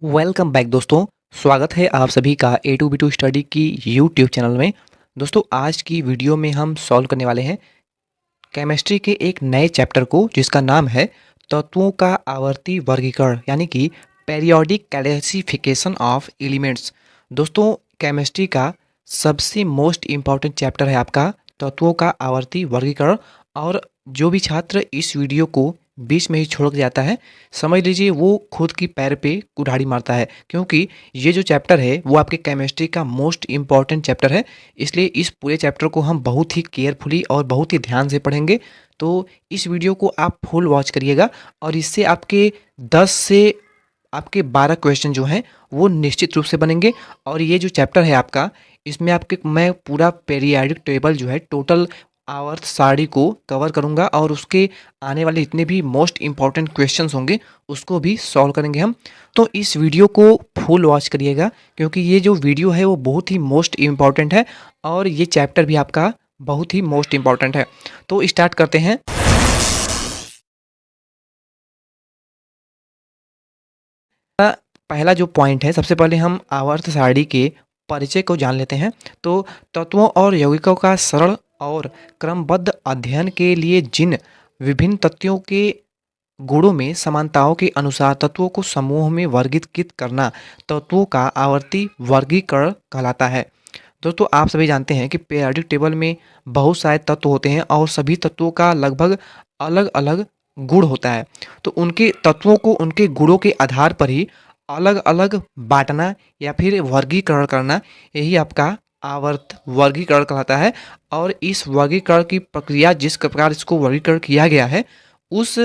Welcome back दोस्तों। स्वागत है आप सभी का ए टू बी टू स्टडी की यूट्यूब चैनल में। दोस्तों आज की वीडियो में हम सॉल्व करने वाले हैं केमिस्ट्री के एक नए चैप्टर को जिसका नाम है तत्वों का आवर्ती वर्गीकरण यानी कि पेरियोडिक क्लासिफिकेशन ऑफ एलिमेंट्स। दोस्तों केमिस्ट्री का सबसे मोस्ट इम्पॉर्टेंट चैप्टर है आपका तत्वों का आवर्ती वर्गीकरण। और जो भी छात्र इस वीडियो को बीच में ही छोड़ के जाता है समझ लीजिए वो खुद की पैर पे कुल्हाड़ी मारता है, क्योंकि ये जो चैप्टर है वो आपके केमिस्ट्री का मोस्ट इम्पॉर्टेंट चैप्टर है। इसलिए इस पूरे चैप्टर को हम बहुत ही केयरफुली और बहुत ही ध्यान से पढ़ेंगे। तो इस वीडियो को आप फुल वॉच करिएगा और इससे आपके 10 से आपके 12 क्वेश्चन जो हैं वो निश्चित रूप से बनेंगे। और ये जो चैप्टर है आपका, इसमें आपके मैं पूरा पेरियोडिक टेबल जो है टोटल आवर्त सारणी को कवर करूंगा और उसके आने वाले जितने भी मोस्ट इम्पॉर्टेंट क्वेश्चंस होंगे उसको भी सॉल्व करेंगे हम। तो इस वीडियो को फुल वॉच करिएगा क्योंकि ये जो वीडियो है वो बहुत ही मोस्ट इम्पॉर्टेंट है और ये चैप्टर भी आपका बहुत ही मोस्ट इम्पॉर्टेंट है। तो स्टार्ट करते हैं। पहला जो पॉइंट है, सबसे पहले हम आवर्त सारणी के परिचय को जान लेते हैं। तो तत्वों और यौगिकों का सरल और क्रमबद्ध अध्ययन के लिए जिन विभिन्न तत्वों के गुणों में समानताओं के अनुसार तत्वों को समूह में वर्गीकृत करना तत्वों का आवर्ती वर्गीकरण कहलाता है। दोस्तों आप सभी जानते हैं कि पीरियोडिक टेबल में बहुत सारे तत्व होते हैं और सभी तत्वों का लगभग अलग अलग गुण होता है। तो उनके तत्वों को उनके गुणों के आधार पर ही अलग अलग बांटना या फिर वर्गीकरण करना, यही आपका आवर्त वर्गीकरण कहलाता है। और इस वर्गीकरण की प्रक्रिया, जिस प्रकार इसको वर्गीकरण किया गया है, उस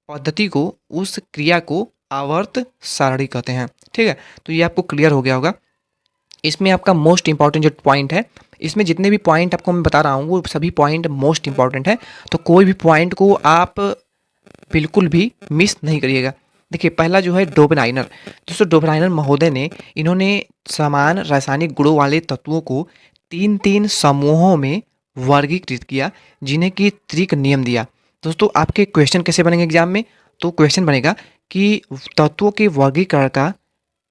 पद्धति को, उस क्रिया को आवर्त सारणी कहते हैं। ठीक है, तो ये आपको क्लियर हो गया होगा। इसमें आपका मोस्ट इंपॉर्टेंट जो पॉइंट है, इसमें जितने भी पॉइंट आपको मैं बता रहा हूँ वो सभी पॉइंट मोस्ट इंपॉर्टेंट है। तो कोई भी पॉइंट को आप बिल्कुल भी मिस नहीं करिएगा। देखिए पहला जो है डोबेनाइनर। दोस्तों डोबेनाइनर महोदय ने, इन्होंने समान रासायनिक गुणों वाले तत्वों को तीन तीन समूहों में वर्गीकृत किया जिन्हें कि त्रिक नियम दिया। दोस्तों आपके क्वेश्चन कैसे बनेंगे एग्जाम में? तो क्वेश्चन बनेगा कि तत्वों के वर्गीकरण का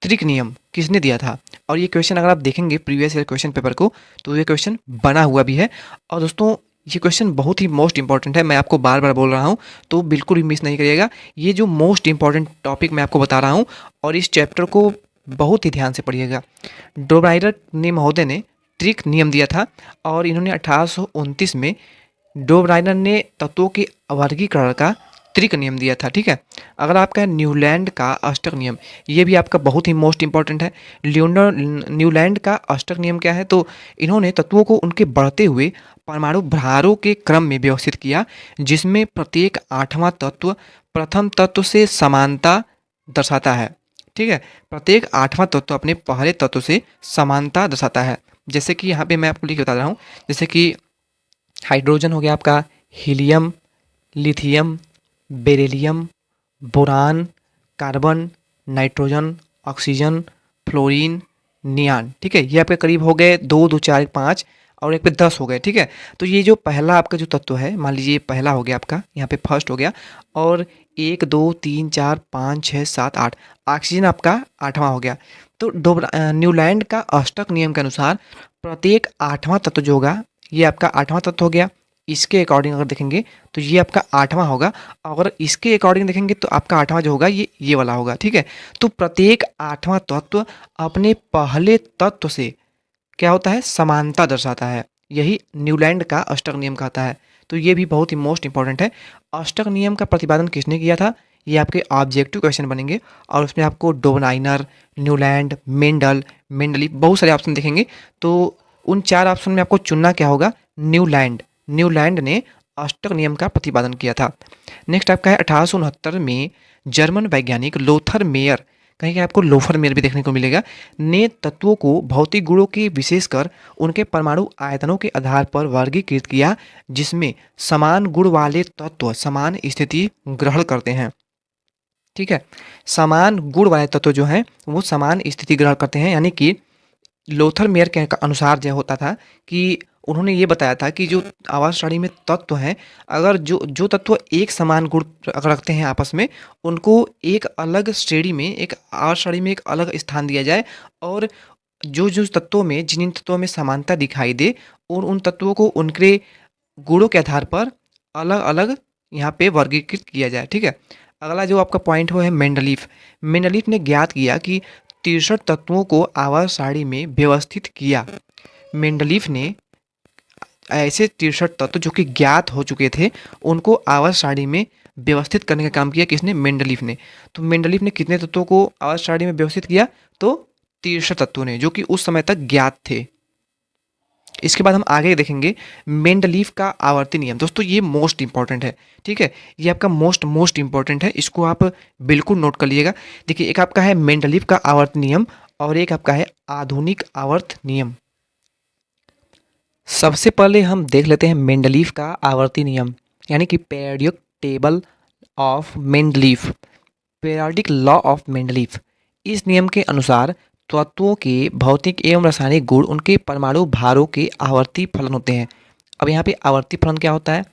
त्रिक नियम किसने दिया था। और ये क्वेश्चन अगर आप देखेंगे प्रीवियस ईयर क्वेश्चन पेपर को तो ये क्वेश्चन बना हुआ भी है। और दोस्तों ये क्वेश्चन बहुत ही मोस्ट इंपॉर्टेंट है, मैं आपको बार बार बोल रहा हूँ, तो बिल्कुल भी मिस नहीं करिएगा। ये जो मोस्ट इंपॉर्टेंट टॉपिक मैं आपको बता रहा हूँ और इस चैप्टर को बहुत ही ध्यान से पढ़िएगा। डोब्राइडर ने महोदय ने त्रिक नियम दिया था और इन्होंने 1829 में डोब्राइडर ने तत्वों के वर्गीकरण का त्रिक नियम दिया था। ठीक है, अगर आपका न्यूलैंड का अष्टक नियम, ये भी आपका बहुत ही मोस्ट इंपॉर्टेंट है। न्यूलैंड का अष्टक नियम क्या है? तो इन्होंने तत्वों को उनके बढ़ते हुए परमाणु भारों के क्रम में व्यवस्थित किया, जिसमें प्रत्येक आठवां तत्व प्रथम तत्व से समानता दर्शाता है। ठीक है, प्रत्येक आठवां तत्व अपने पहले तत्व से समानता दर्शाता है। जैसे कि यहाँ पे मैं आपको लिख बता रहा हूँ, जैसे कि हाइड्रोजन हो गया आपका, helium, lithium, beryllium, boron, carbon, nitrogen, oxygen, fluorine, neon. ठीक है, ये आपके करीब हो गए 2 2 4 5 और एक पे 10 हो गए। ठीक है, तो ये जो पहला आपका जो तत्व है, मान लीजिए पहला हो गया आपका, यहाँ पे फर्स्ट हो गया, और 1 2 3 4 5 6 7 8, ऑक्सीजन आपका आठवां हो गया। तो न्यूलैंड का अष्टक नियम के अनुसार प्रत्येक आठवां तत्व जो होगा ये आपका आठवां तत्व हो गया। इसके अकॉर्डिंग अगर देखेंगे तो ये आपका आठवां होगा, अगर इसके अकॉर्डिंग देखेंगे तो आपका आठवां जो होगा ये वाला होगा। ठीक है, तो प्रत्येक आठवां तत्व अपने पहले तत्व से क्या होता है? समानता दर्शाता है। यही न्यूलैंड का अष्टक नियम कहता है। तो ये भी बहुत ही मोस्ट इंपॉर्टेंट है। अष्टक नियम का प्रतिपादन किसने किया था? ये आपके ऑब्जेक्टिव क्वेश्चन बनेंगे और उसमें आपको डोबेनाइनर, न्यूलैंड, मेंडल, मेंडली, बहुत सारे ऑप्शन दिखेंगे। तो उन 4 ऑप्शन में आपको चुनना क्या होगा? न्यूलैंड। न्यूलैंड ने अष्टक नियम का प्रतिपादन किया था। नेक्स्ट आपका है 1869 में जर्मन वैज्ञानिक लोथर मेयर, कहीं कहीं आपको लोफर मेयर भी देखने को मिलेगा, ने तत्वों को भौतिक गुणों के विशेषकर उनके परमाणु आयतनों के आधार पर वर्गीकृत किया, जिसमें समान गुण वाले तत्व समान स्थिति ग्रहण करते हैं। ठीक है, समान गुण वाले तत्व जो हैं वो समान स्थिति ग्रहण करते हैं, यानी कि लोथर मेयर के अनुसार जो होता था कि उन्होंने ये बताया था कि जो आवर्त सारणी में तत्व हैं, अगर जो जो तत्व एक समान गुण अगर रखते हैं आपस में, उनको एक अलग श्रेणी में, एक आवर्त सारणी में एक अलग स्थान दिया जाए, और जो तत्वों में जिन तत्वों में समानता दिखाई दे, और उन तत्वों को उनके गुणों के आधार पर अलग अलग यहाँ पे वर्गीकृत किया जाए। ठीक है, अगला जो आपका पॉइंट वो है मेंडलीफ। मेंडलीफ ने ज्ञात किया कि 63 तत्वों को आवर्त सारणी में व्यवस्थित किया। मेंडलीफ ने ऐसे 63 तत्व जो कि ज्ञात हो चुके थे, उनको आवर्त सारणी में व्यवस्थित करने का काम किया। किसने? मेंडलीफ ने। तो मेंडलीफ ने कितने तत्वों को आवर्त सारणी में व्यवस्थित किया? तो 63 तत्वों ने, जो कि उस समय तक ज्ञात थे। इसके बाद हम आगे देखेंगे मेंडलीफ का आवर्ती नियम। दोस्तों ये मोस्ट इंपॉर्टेंट है। ठीक है, ये आपका मोस्ट इंपॉर्टेंट है, इसको आप बिल्कुल नोट कर लीजिएगा। देखिए, एक आपका है मेंडलीफ का आवर्त नियम, और एक आपका है आधुनिक आवर्त नियम। सबसे पहले हम देख लेते हैं मेंडलीफ का आवर्ती नियम, यानी कि periodic table of Mendeleev, periodic law of Mendeleev. इस नियम के अनुसार तत्वों के भौतिक एवं रासायनिक गुण उनके परमाणु भारों के आवर्ती फलन होते हैं। अब यहाँ पे आवर्ती फलन क्या होता है?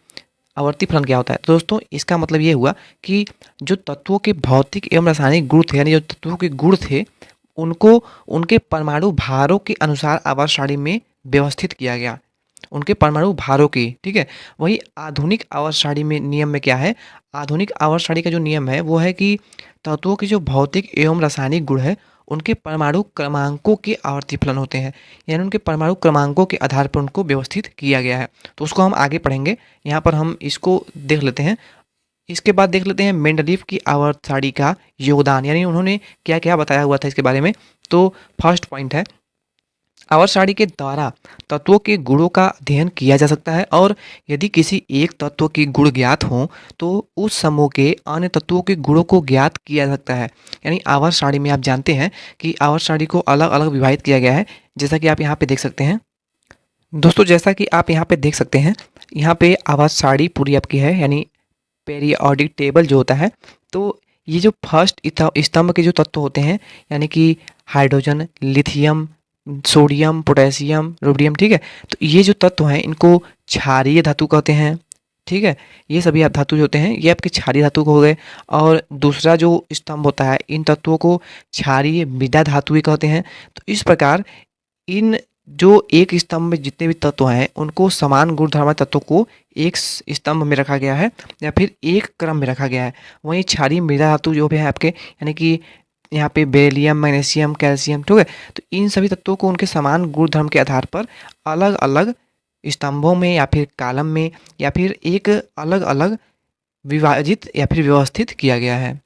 आवर्ती फलन क्या होता है? तो दोस्तों इसका मतलब ये हुआ कि जो तत्वों के भौतिक एवं रासायनिक गुण थे, यानी जो तत्वों के गुण थे, उनको उनके परमाणु भारों के अनुसार आवर्त सारणी में व्यवस्थित किया गया, उनके परमाणु भारों की। ठीक है, वही आधुनिक आवर्त सारणी में नियम में क्या है? आधुनिक आवर्त सारणी का जो नियम है वो है कि तत्वों के जो भौतिक एवं रासायनिक गुण है, उनके परमाणु क्रमांकों के आवर्ती फलन होते हैं, यानी उनके परमाणु क्रमांकों के आधार पर उनको व्यवस्थित किया गया है। तो उसको हम आगे पढ़ेंगे, यहाँ पर हम इसको देख लेते हैं। इसके बाद देख लेते हैं मेंडलीफ की आवर्त सारणी का योगदान, यानी उन्होंने क्या क्या बताया हुआ था इसके बारे में। तो फर्स्ट पॉइंट है, आवर्त सारणी के द्वारा तत्वों के गुणों का अध्ययन किया जा सकता है, और यदि किसी एक तत्व के गुण ज्ञात हों तो उस समूह के अन्य तत्वों के गुणों को ज्ञात किया जा सकता है। यानी आवर्त सारणी में आप जानते हैं कि आवर्त सारणी को अलग अलग विभाजित किया गया है, जैसा कि आप यहाँ पे देख सकते हैं। दोस्तों जैसा कि आप यहाँ पे देख सकते हैं, यहाँ पे आवर्त सारणी पूरी आपकी है, यानी पीरियोडिक टेबल जो होता है। तो ये जो फर्स्ट स्तंभ के जो तत्व होते हैं, यानी कि hydrogen, lithium, sodium, potassium, rubidium, ठीक है, तो ये जो तत्व हैं इनको क्षारीय धातु कहते हैं। ठीक है, ये सभी आप धातु जो होते हैं ये आपके क्षारीय धातु हो गए। और दूसरा जो स्तंभ होता है, इन तत्वों को क्षारीय मृदा धातु कहते हैं। तो इस प्रकार इन जो एक स्तंभ में जितने भी तत्व हैं उनको समान गुणधर्म तत्वों को एक स्तंभ में रखा गया है, या फिर एक क्रम में रखा गया है। वहीं क्षारीय मृदा धातु जो भी है आपके, यानी कि यहाँ पे बेरिलियम, मैग्नीशियम, कैल्शियम, ठीक है, तो इन सभी तत्वों को उनके समान गुणधर्म के आधार पर अलग अलग स्तंभों में या फिर कॉलम में या फिर एक अलग अलग विभाजित या फिर व्यवस्थित किया गया है।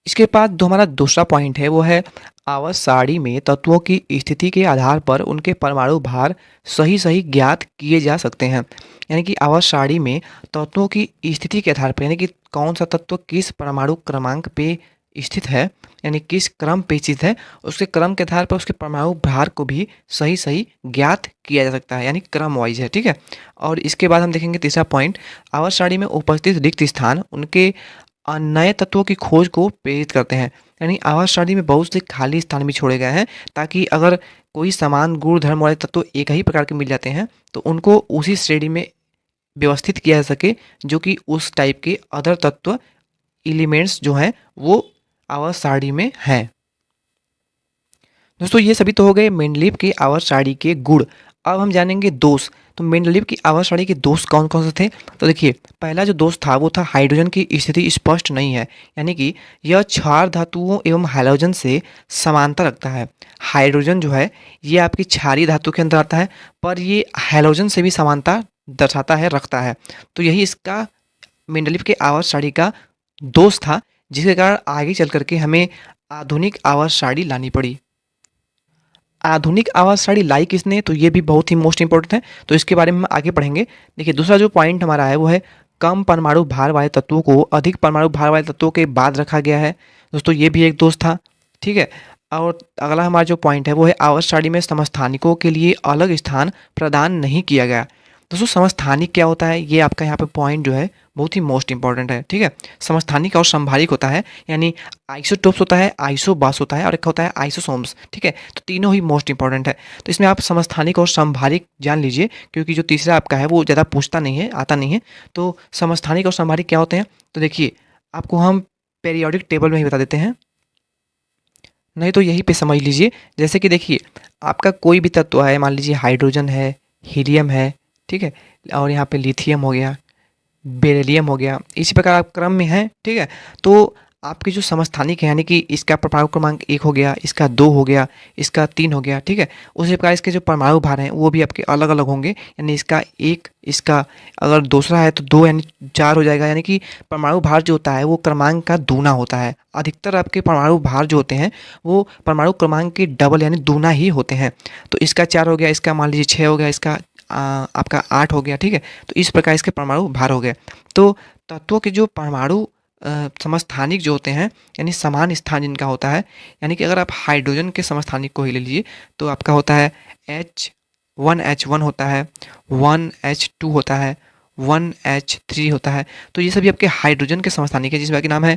इसके बाद जो हमारा दूसरा पॉइंट है वो है आवर्त सारणी में तत्वों की स्थिति के आधार पर उनके परमाणु भार सही सही ज्ञात किए जा सकते हैं। यानी कि आवर्त सारणी में तत्वों की स्थिति के आधार पर, यानी कि कौन सा तत्व किस परमाणु क्रमांक पे स्थित है, यानी किस क्रम पे स्थित है, उसके क्रम के आधार पर उसके परमाणु भार को भी सही सही ज्ञात किया जा सकता है, यानी क्रम वाइज है। ठीक है, और इसके बाद हम देखेंगे तीसरा पॉइंट, आवर्त सारणी में उपस्थित रिक्त स्थान उनके नए तत्वों की खोज को प्रेरित करते हैं। यानी आवर्त सारणी में बहुत से खाली स्थान भी छोड़े गए हैं, ताकि अगर कोई समान गुण धर्म वाले तत्व एक ही प्रकार के मिल जाते हैं तो उनको उसी श्रेणी में व्यवस्थित किया जा सके, जो कि उस टाइप के अदर तत्व एलिमेंट्स जो हैं वो आवर्त सारणी में हैं। दोस्तों ये सभी तो हो गए मेंडलीव की आवर्त सारणी के गुण। अब हम जानेंगे दोष। तो मेंडलीव की आवर्त सारणी के दोष कौन कौन से थे? तो देखिए, पहला जो दोष था वो था हाइड्रोजन की स्थिति स्पष्ट नहीं है, यानी कि यह क्षार धातुओं एवं हाइड्रोजन से समानता रखता है। हाइड्रोजन जो है ये आपकी क्षारीय धातु के अंदर आता है, पर ये हाइड्रोजन से भी समानता दर्शाता है, रखता है। तो यही इसका मेंडलीव के आवर्त सारणी का दोष था, जिसके कारण आगे चल करके हमें आधुनिक आवर्त सारणी लानी पड़ी। आधुनिक आवर्त सारणी लाई किसने? तो ये भी बहुत ही मोस्ट इंपॉर्टेंट है, तो इसके बारे में हम आगे पढ़ेंगे। देखिए, दूसरा जो पॉइंट हमारा है वो है कम परमाणु भार वाले तत्वों को अधिक परमाणु भार वाले तत्वों के बाद रखा गया है। दोस्तों ये भी एक दोष था। ठीक है, और अगला हमारा जो पॉइंट है वो है आवर्त सारणी में समस्थानिकों के लिए अलग स्थान प्रदान नहीं किया गया। दोस्तों समस्थानिक क्या होता है, ये आपका यहाँ पे पॉइंट जो है बहुत ही मोस्ट इंपॉर्टेंट है, ठीक है। समस्थानिक और समभारिक होता है, यानी आइसोटोप्स होता है, आइसोबास होता है और एक होता है आइसोसोम्स, ठीक है। तो तीनों ही मोस्ट इंपॉर्टेंट है। तो इसमें आप समस्थानिक और समभारिक जान लीजिए, क्योंकि जो तीसरा आपका है वो ज़्यादा पूछता नहीं है, आता नहीं है। तो समस्थानिक और समभारिक क्या होते हैं, तो देखिए आपको हम पीरियोडिक टेबल में ही बता देते हैं, नहीं तो यहीं पे समझ लीजिए। जैसे कि देखिए आपका कोई भी तत्व है, मान लीजिए हाइड्रोजन है, हीलियम है, ठीक है, और यहाँ पे लिथियम हो गया, बेरिलियम हो गया, इसी प्रकार आप क्रम में हैं, ठीक है। तो आपके जो समस्थानिक है, यानी कि इसका परमाणु क्रमांक 1 हो गया, इसका 2 हो गया, इसका 3 हो गया, ठीक है। उसी प्रकार इसके जो परमाणु भार हैं वो भी आपके अलग अलग होंगे, यानी इसका 1, इसका अगर दूसरा है तो 2 यानी 4 हो जाएगा। यानी कि परमाणु भार जो होता है वो क्रमांक का दूना होता है। अधिकतर आपके परमाणु भार जो होते हैं वो परमाणु क्रमांक के डबल यानी दूना ही होते हैं। तो इसका 4 हो गया, इसका मान लीजिए 6 हो गया, इसका आपका 8 हो गया, ठीक है। तो इस प्रकार इसके परमाणु भार हो गए। तो तत्वों के जो परमाणु समस्थानिक जो होते हैं, यानी समान स्थान जिनका होता है, यानी कि अगर आप हाइड्रोजन के समस्थानिक को ही ले लीजिए तो आपका होता है H1H1 होता है, 1H2 होता है, 1H3 होता है। तो ये सभी आपके हाइड्रोजन के समस्थानिक है, जिसमें कि नाम है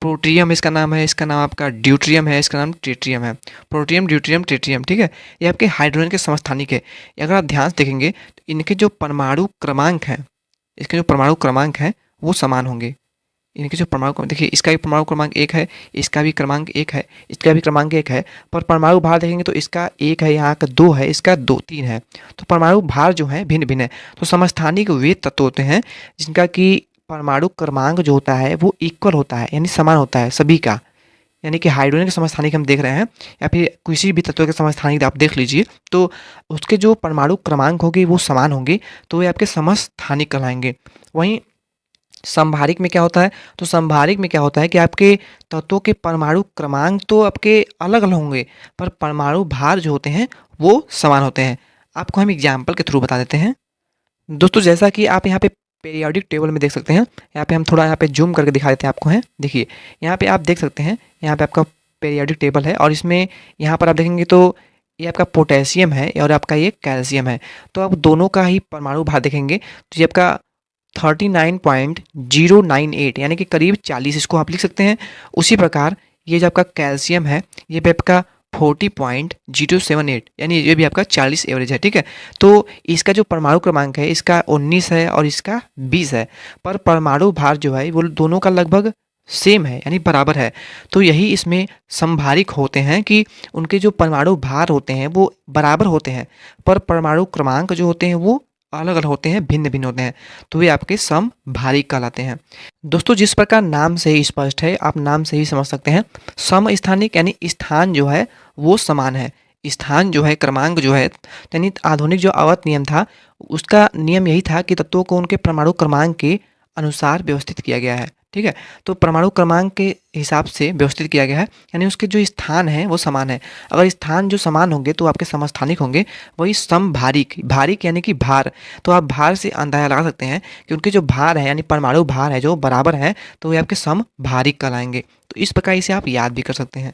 प्रोटियम, इसका नाम है, इसका नाम आपका ड्यूट्रियम है, इसका नाम ट्रिटियम है। प्रोटियम, ड्यूट्रियम, ट्रिटियम, ठीक है। ये आपके हाइड्रोजन के समस्थानिक है। अगर आप ध्यान से देखेंगे तो इनके जो परमाणु क्रमांक हैं, इसके जो परमाणु क्रमांक हैं वो समान होंगे। इनके जो परमाणु क्रमांक देखिए, इसका भी परमाणु क्रमांक 1 है, इसका भी क्रमांक 1 है, इसका भी क्रमांक 1 है, पर परमाणु भार देखेंगे तो इसका 1 है, यहाँ का 2 है, इसका 2 3 है। तो परमाणु भार जो है भिन्न भिन्न है। तो समस्थानिक वे तत्व होते हैं जिनका कि परमाणु क्रमांक जो होता है वो इक्वल होता है, यानी समान होता है सभी का। यानी कि हाइड्रोजन के समस्थानिक हम देख रहे हैं, या फिर किसी भी तत्व के समस्थानिक आप देख लीजिए, तो उसके जो परमाणु क्रमांक होंगे वो समान होंगे, तो वे आपके समस्थानिक कहलाएंगे। वहीं समभारिक में क्या होता है, तो समभारिक में क्या होता है कि आपके तत्वों के परमाणु क्रमांक तो आपके अलग अलग होंगे, पर परमाणु भार जो होते हैं वो समान होते हैं। आपको हम एग्जाम्पल के थ्रू बता देते हैं। दोस्तों जैसा कि आप यहाँ पे पीरियोडिक टेबल में देख सकते हैं, यहाँ पे हम थोड़ा यहाँ पे जूम करके दिखा देते हैं आपको, हैं देखिए यहाँ पे आप देख सकते हैं, यहाँ पे आपका पीरियोडिक टेबल है, और इसमें यहाँ पर आप देखेंगे तो ये आपका पोटेशियम है और आपका ये कैल्शियम है। तो आप दोनों का ही परमाणु भार देखेंगे तो ये आपका 39.098 यानी कि करीब 40, इसको आप लिख सकते हैं। उसी प्रकार ये जो आपका कैल्शियम है ये भी आपका 40.078 यानी ये भी आपका 40 एवरेज है, ठीक है। तो इसका जो परमाणु क्रमांक है इसका 19 है और इसका 20 है, पर परमाणु भार जो है वो दोनों का लगभग सेम है, यानी बराबर है। तो यही इसमें समभारिक होते हैं कि उनके जो परमाणु भार होते हैं वो बराबर होते हैं, पर परमाणु क्रमांक जो होते हैं वो अलग अलग होते हैं, भिन्न भिन्न होते हैं, तो वे आपके समभारिक कहलाते हैं। दोस्तों जिस प्रकार नाम से ही स्पष्ट है, आप नाम से ही समझ सकते हैं, समस्थानिक यानी स्थान जो है वो समान है। स्थान जो है, क्रमांक जो है, यानी आधुनिक जो अवत नियम था उसका नियम यही था कि तत्वों को उनके परमाणु क्रमांक के अनुसार व्यवस्थित किया गया है, ठीक है। तो परमाणु क्रमांक के हिसाब से व्यवस्थित किया गया है, यानी उसके जो स्थान है वो समान है। अगर स्थान जो समान होंगे तो आपके समस्थानिक होंगे। वही समभारिक, भारिक यानी कि भार, तो आप भार से अंदाजा लगा सकते हैं कि उनके जो भार है यानी परमाणु भार है जो बराबर है, तो वे आपके समभारिक कहलाएंगे। तो इस प्रकार इसे आप याद भी कर सकते हैं।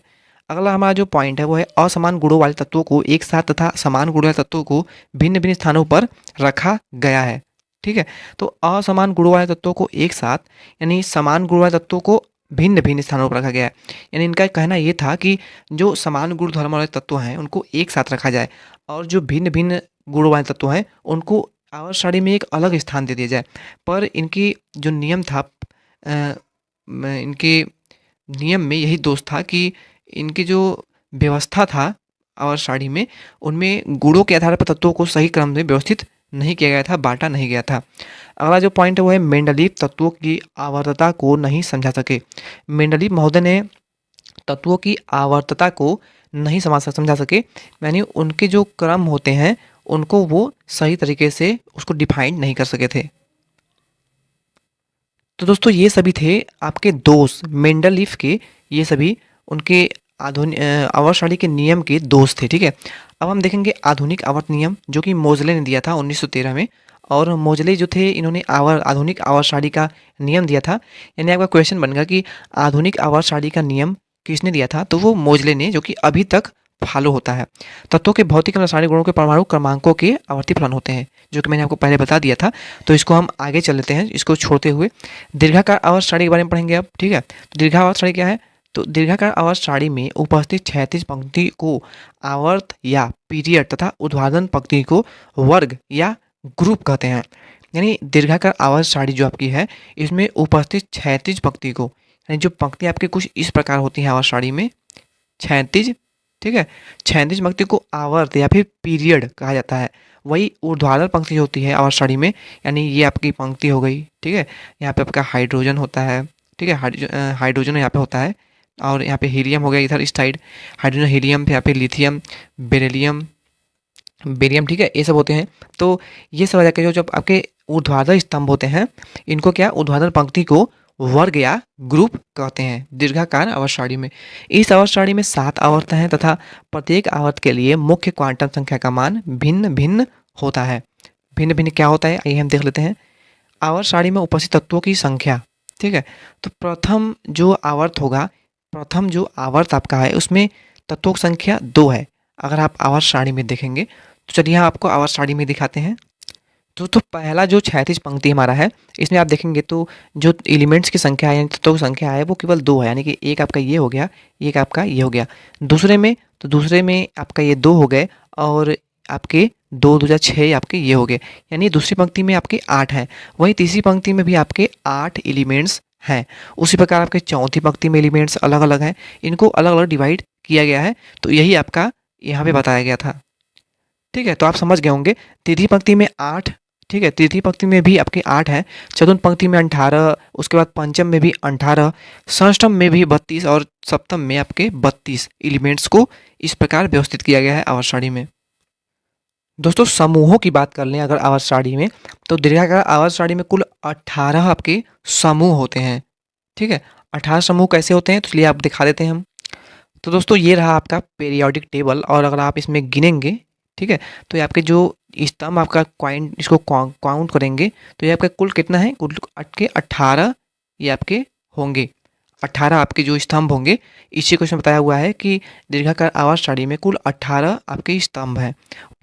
अगला हमारा जो पॉइंट है वो है असमान गुणों वाले तत्वों को एक साथ तथा समान गुणों वाले तत्वों को भिन्न भिन्न स्थानों पर रखा गया है, ठीक है। तो असमान गुणों वाले तत्वों को एक साथ यानी समान गुण वाले तत्वों को भिन्न भिन्न स्थानों पर रखा गया है। यानी इनका कहना ये था कि जो समान गुण धर्म वाले तत्व हैं उनको एक साथ रखा जाए, और जो भिन्न भिन्न गुण वाले तत्व हैं उनको आवर्त सारणी में एक अलग स्थान दे दिया जाए। पर इनकी जो नियम था, इनके नियम में यही दोष था कि इनकी जो व्यवस्था था आवर्त सारणी में, उनमें गुणों के आधार पर तत्वों को सही क्रम में व्यवस्थित नहीं किया गया था, बांटा नहीं गया था। अगला जो पॉइंट है वो है मेंडलीव तत्वों की आवर्तता को नहीं समझा सके। मेंडलीव महोदय ने तत्वों की आवर्तता को नहीं समझा सके, यानी उनके जो क्रम होते हैं उनको वो सही तरीके से उसको डिफाइन नहीं कर सके थे। तो दोस्तों ये सभी थे आपके दोष मेंडलीव के, ये सभी उनके आधुनिक आवर्त सारणी के नियम के दोष थे, ठीक है। अब हम देखेंगे आधुनिक आवर्त नियम जो कि मोजले ने दिया था 1913 में, और मोजले जो थे इन्होंने आधुनिक आवर्त सारणी का नियम दिया था। यानी आपका क्वेश्चन बनेगा कि आधुनिक आवर्त सारणी का नियम किसने दिया था, तो वो मोजले ने, जो कि अभी तक फॉलो होता है। तत्वों के भौतिक एवं रासायनिक गुणों के परमाणु क्रमांकों के आवर्ती फलन होते हैं, जो कि मैंने आपको पहले बता दिया था। तो इसको हम आगे चल लेते हैं, इसको छोड़ते हुए दीर्घाकार आवर्त सारणी के बारे में पढ़ेंगे अब, ठीक है। तो दीर्घावर्त सारणी क्या है? तो दीर्घाकार आवर्त सारणी में उपस्थित क्षैतिज पंक्ति को आवर्त या पीरियड तथा ऊर्ध्वाधर पंक्ति को वर्ग या ग्रुप कहते हैं। यानी दीर्घाकार आवर्त सारणी जो आपकी है, इसमें उपस्थित क्षैतिज पंक्ति को, यानी जो पंक्ति आपकी कुछ इस प्रकार होती है आवर्त सारणी में, क्षैतिज, ठीक है, क्षैतिज पंक्ति को आवर्त या फिर पीरियड कहा जाता है। वही ऊर्ध्वाधर पंक्ति जो होती है आवर्त सारणी में, यानी ये आपकी पंक्ति हो गई, ठीक है। यहाँ पे आपका हाइड्रोजन होता है, ठीक है, हाइड्रोजन यहाँ पे होता है, और यहाँ पे हीलियम हो गया इधर इस साइड, हाइड्रोजन हीलियम, यहाँ पे लिथियम, बेरिलियम, बेरियम, ठीक है, ये सब होते हैं। तो ये सब वजह के जो जब आपके ऊर्ध्वाधर स्तंभ होते हैं, इनको क्या, ऊर्ध्वाधर पंक्ति को वर्ग या ग्रुप कहते हैं दीर्घाकार आवर्त सारणी में। इस आवर्त सारणी में 7 आवर्त हैं तथा प्रत्येक आवर्त के लिए मुख्य क्वांटम संख्या का मान भिन्न भिन्न होता है। भिन्न भिन्न क्या होता है, आइए हम देख लेते हैं। आवर्त सारणी में उपस्थित तत्वों की संख्या, ठीक है। तो प्रथम जो आवर्त होगा, प्रथम जो आवर्त आपका है, उसमें तत्वों की संख्या 2 है। अगर आप आवर्त सारणी में देखेंगे तो चलिए यहाँ आपको आवर्त सारणी में दिखाते हैं। तो पहला जो क्षैतिज पंक्ति हमारा है, इसमें आप देखेंगे तो जो एलिमेंट्स की संख्या है, यानी तत्वों की संख्या है, वो केवल 2 है। यानी कि एक आपका ये हो गया, एक आपका ये हो गया। दूसरे में आपका ये 2 हो गए, और आपके 2 दूजा 6 आपके ये हो गए, यानी दूसरी पंक्ति में आपके 8 हैं। वहीं तीसरी पंक्ति में भी आपके 8 एलिमेंट्स हैं। उसी प्रकार आपके चौथी पंक्ति में एलिमेंट्स अलग अलग हैं, इनको अलग अलग डिवाइड किया गया है। तो यही आपका यहाँ पे बताया गया था, ठीक है। तो आप समझ गए होंगे, तृतीय पंक्ति में 8, ठीक है, तृतीय पंक्ति में भी आपके 8 है, चतुर्थ पंक्ति में 18, उसके बाद पंचम में भी 18, षष्ठम में भी 32 और सप्तम में आपके 32 एलिमेंट्स को इस प्रकार व्यवस्थित किया गया है आवर्त सारणी में। दोस्तों समूहों की बात कर लें अगर आवर्त सारणी में, तो दीर्घाकार आवर्त सारणी में कुल 18 आपके समूह होते हैं, ठीक है। 18 समूह कैसे होते हैं, तो इसलिए आप दिखा देते हैं हम। तो दोस्तों ये रहा आपका पीरियोडिक टेबल, और अगर आप इसमें गिनेंगे, ठीक है, तो ये आपके जो स्तंभ आपका क्वाइंट, इसको काउंट करेंगे तो ये आपका कुल कितना है, कुल के 18 ये आपके होंगे। 18 आपके जो स्तंभ होंगे, इसी क्वेश्चन बताया हुआ है कि दीर्घाकार आवर्त सारणी में कुल 18 आपके स्तंभ हैं।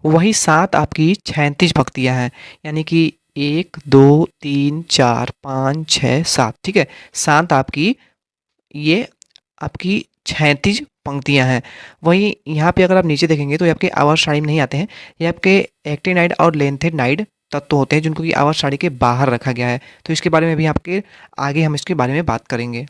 वही 7 आपकी क्षैतिज पंक्तियाँ हैं, यानी कि 1 2 3 4 5 6 7, ठीक है, 7 आपकी ये आपकी क्षैतिज पंक्तियाँ हैं। वहीं यहाँ पे अगर आप नीचे देखेंगे तो ये आपके आवर्त सारणी में नहीं आते हैं, ये आपके एक्टिनाइड और लेंथेनाइड तत्व होते हैं, जिनको कि आवर्त सारणी के बाहर रखा गया है। तो इसके बारे में भी आपके आगे हम इसके बारे में बात करेंगे।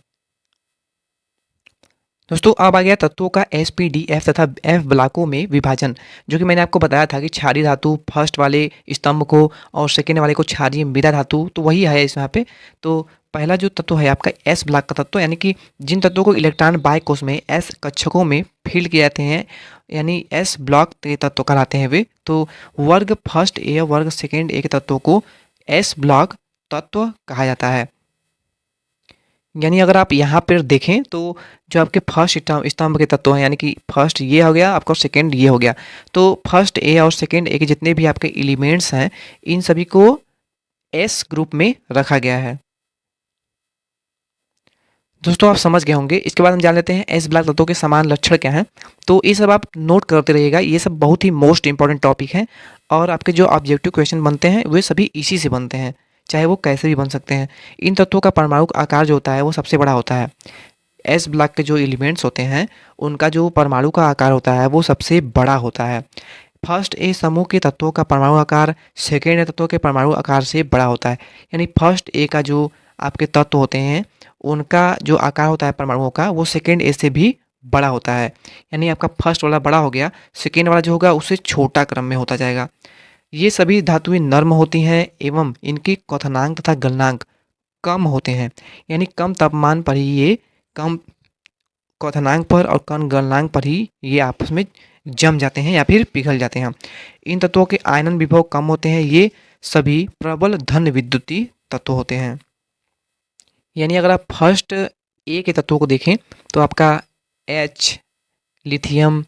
दोस्तों अब आ गया तत्वों का एसपीडीएफ तथा एफ ब्लॉकों में विभाजन, जो कि मैंने आपको बताया था कि क्षारीय धातु फर्स्ट वाले स्तंभ को और सेकेंड वाले को क्षारीय मृदा धातु, तो वही है इस यहाँ पे। तो पहला जो तत्व है आपका एस ब्लॉक का तत्व, यानी कि जिन तत्वों को इलेक्ट्रॉन बाह्य कोश में एस कक्षकों में फील्ड किए जाते हैं, यानी एस ब्लॉक के तत्व कहलाते हैं वे। तो वर्ग फर्स्ट ए और वर्ग सेकेंड ए के तत्वों को एस ब्लॉक तत्व कहा जाता है। यानी अगर आप यहाँ पर देखें तो जो आपके फर्स्ट स्तंभ के तत्व हैं, यानी कि फर्स्ट ये हो गया आपका, सेकंड ये हो गया, तो फर्स्ट ए और सेकंड ए के जितने भी आपके एलिमेंट्स हैं, इन सभी को एस ग्रुप में रखा गया है। दोस्तों आप समझ गए होंगे। इसके बाद हम जान लेते हैं एस ब्लॉक तत्वों के समान लक्षण क्या हैं। तो ये सब आप नोट करते रहिएगा, ये सब बहुत ही मोस्ट इंपॉर्टेंट टॉपिक हैं, और आपके जो ऑब्जेक्टिव क्वेश्चन बनते हैं वे सभी इसी से बनते हैं, चाहे वो कैसे भी बन सकते हैं। इन तत्वों का परमाणु आकार जो होता है वो सबसे बड़ा होता है। एस ब्लॉक के जो एलिमेंट्स होते हैं उनका जो परमाणु का आकार होता है वो सबसे बड़ा होता है। फर्स्ट ए समूह के तत्वों का परमाणु आकार सेकेंड ए तत्वों के परमाणु आकार से बड़ा होता है। यानी फर्स्ट ए का जो आपके तत्व होते हैं उनका जो आकार होता है परमाणुओं का, वो सेकेंड ए से भी बड़ा होता है। यानी आपका फर्स्ट वाला बड़ा हो गया, सेकेंड वाला जो होगा उससे छोटा क्रम में होता जाएगा। ये सभी धातुएं नर्म होती हैं एवं इनके क्वथनांक तथा गलनांक कम होते हैं। यानी कम तापमान पर ही ये, कम क्वथनांक पर और कम गलनांक पर ही ये आपस में जम जाते हैं या फिर पिघल जाते हैं। इन तत्वों के आयनन विभव कम होते हैं। ये सभी प्रबल धन विद्युतीय तत्व होते हैं। यानी अगर आप फर्स्ट ए के तत्वों को देखें तो आपका एच, लिथियम,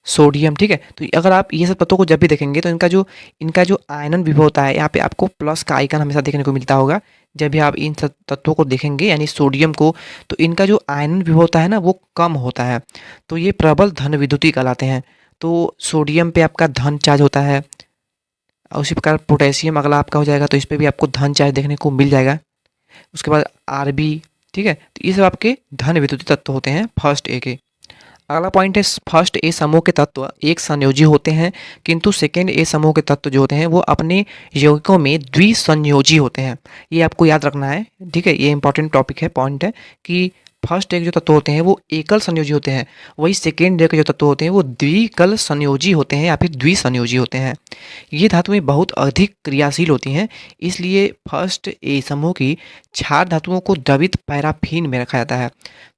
सोडियम, ठीक है। तो अगर आप ये सब तत्वों को जब भी देखेंगे तो इनका जो आयनन विभव होता है, यहाँ पे आपको प्लस का आइकन हमेशा देखने को मिलता होगा। जब भी आप इन तत्वों को देखेंगे यानी सोडियम को, तो इनका जो आयनन विभव होता है ना वो कम होता है, तो ये प्रबल धन विद्युतीय कहलाते हैं। तो सोडियम पे आपका धन चार्ज होता है, और उसी प्रकार पोटेशियम अगला आपका हो जाएगा, तो इस पे भी आपको धन चार्ज देखने को मिल जाएगा। उसके बाद आरबी, ठीक है, तो ये सब आपके धन विद्युतीय तत्व होते हैं फर्स्ट ए के। अगला पॉइंट है फर्स्ट ए समूह के तत्व एक संयोजी होते हैं, किंतु सेकेंड ए समूह के तत्व जो होते हैं वो अपने यौगिकों में द्विसंयोजी होते हैं। ये आपको याद रखना है, ठीक है, ये इंपॉर्टेंट टॉपिक है, पॉइंट है कि फर्स्ट ए के जो तत्व होते हैं वो एकल संयोजी होते हैं, वही सेकेंड ए के जो तत्व होते हैं वो द्विकल संयोजी होते हैं या फिर द्विसंयोजी होते हैं। ये धातुएं बहुत अधिक क्रियाशील होती हैं, इसलिए फर्स्ट ए समूह की क्षार धातुओं को द्रवित पैराफीन में रखा जाता है।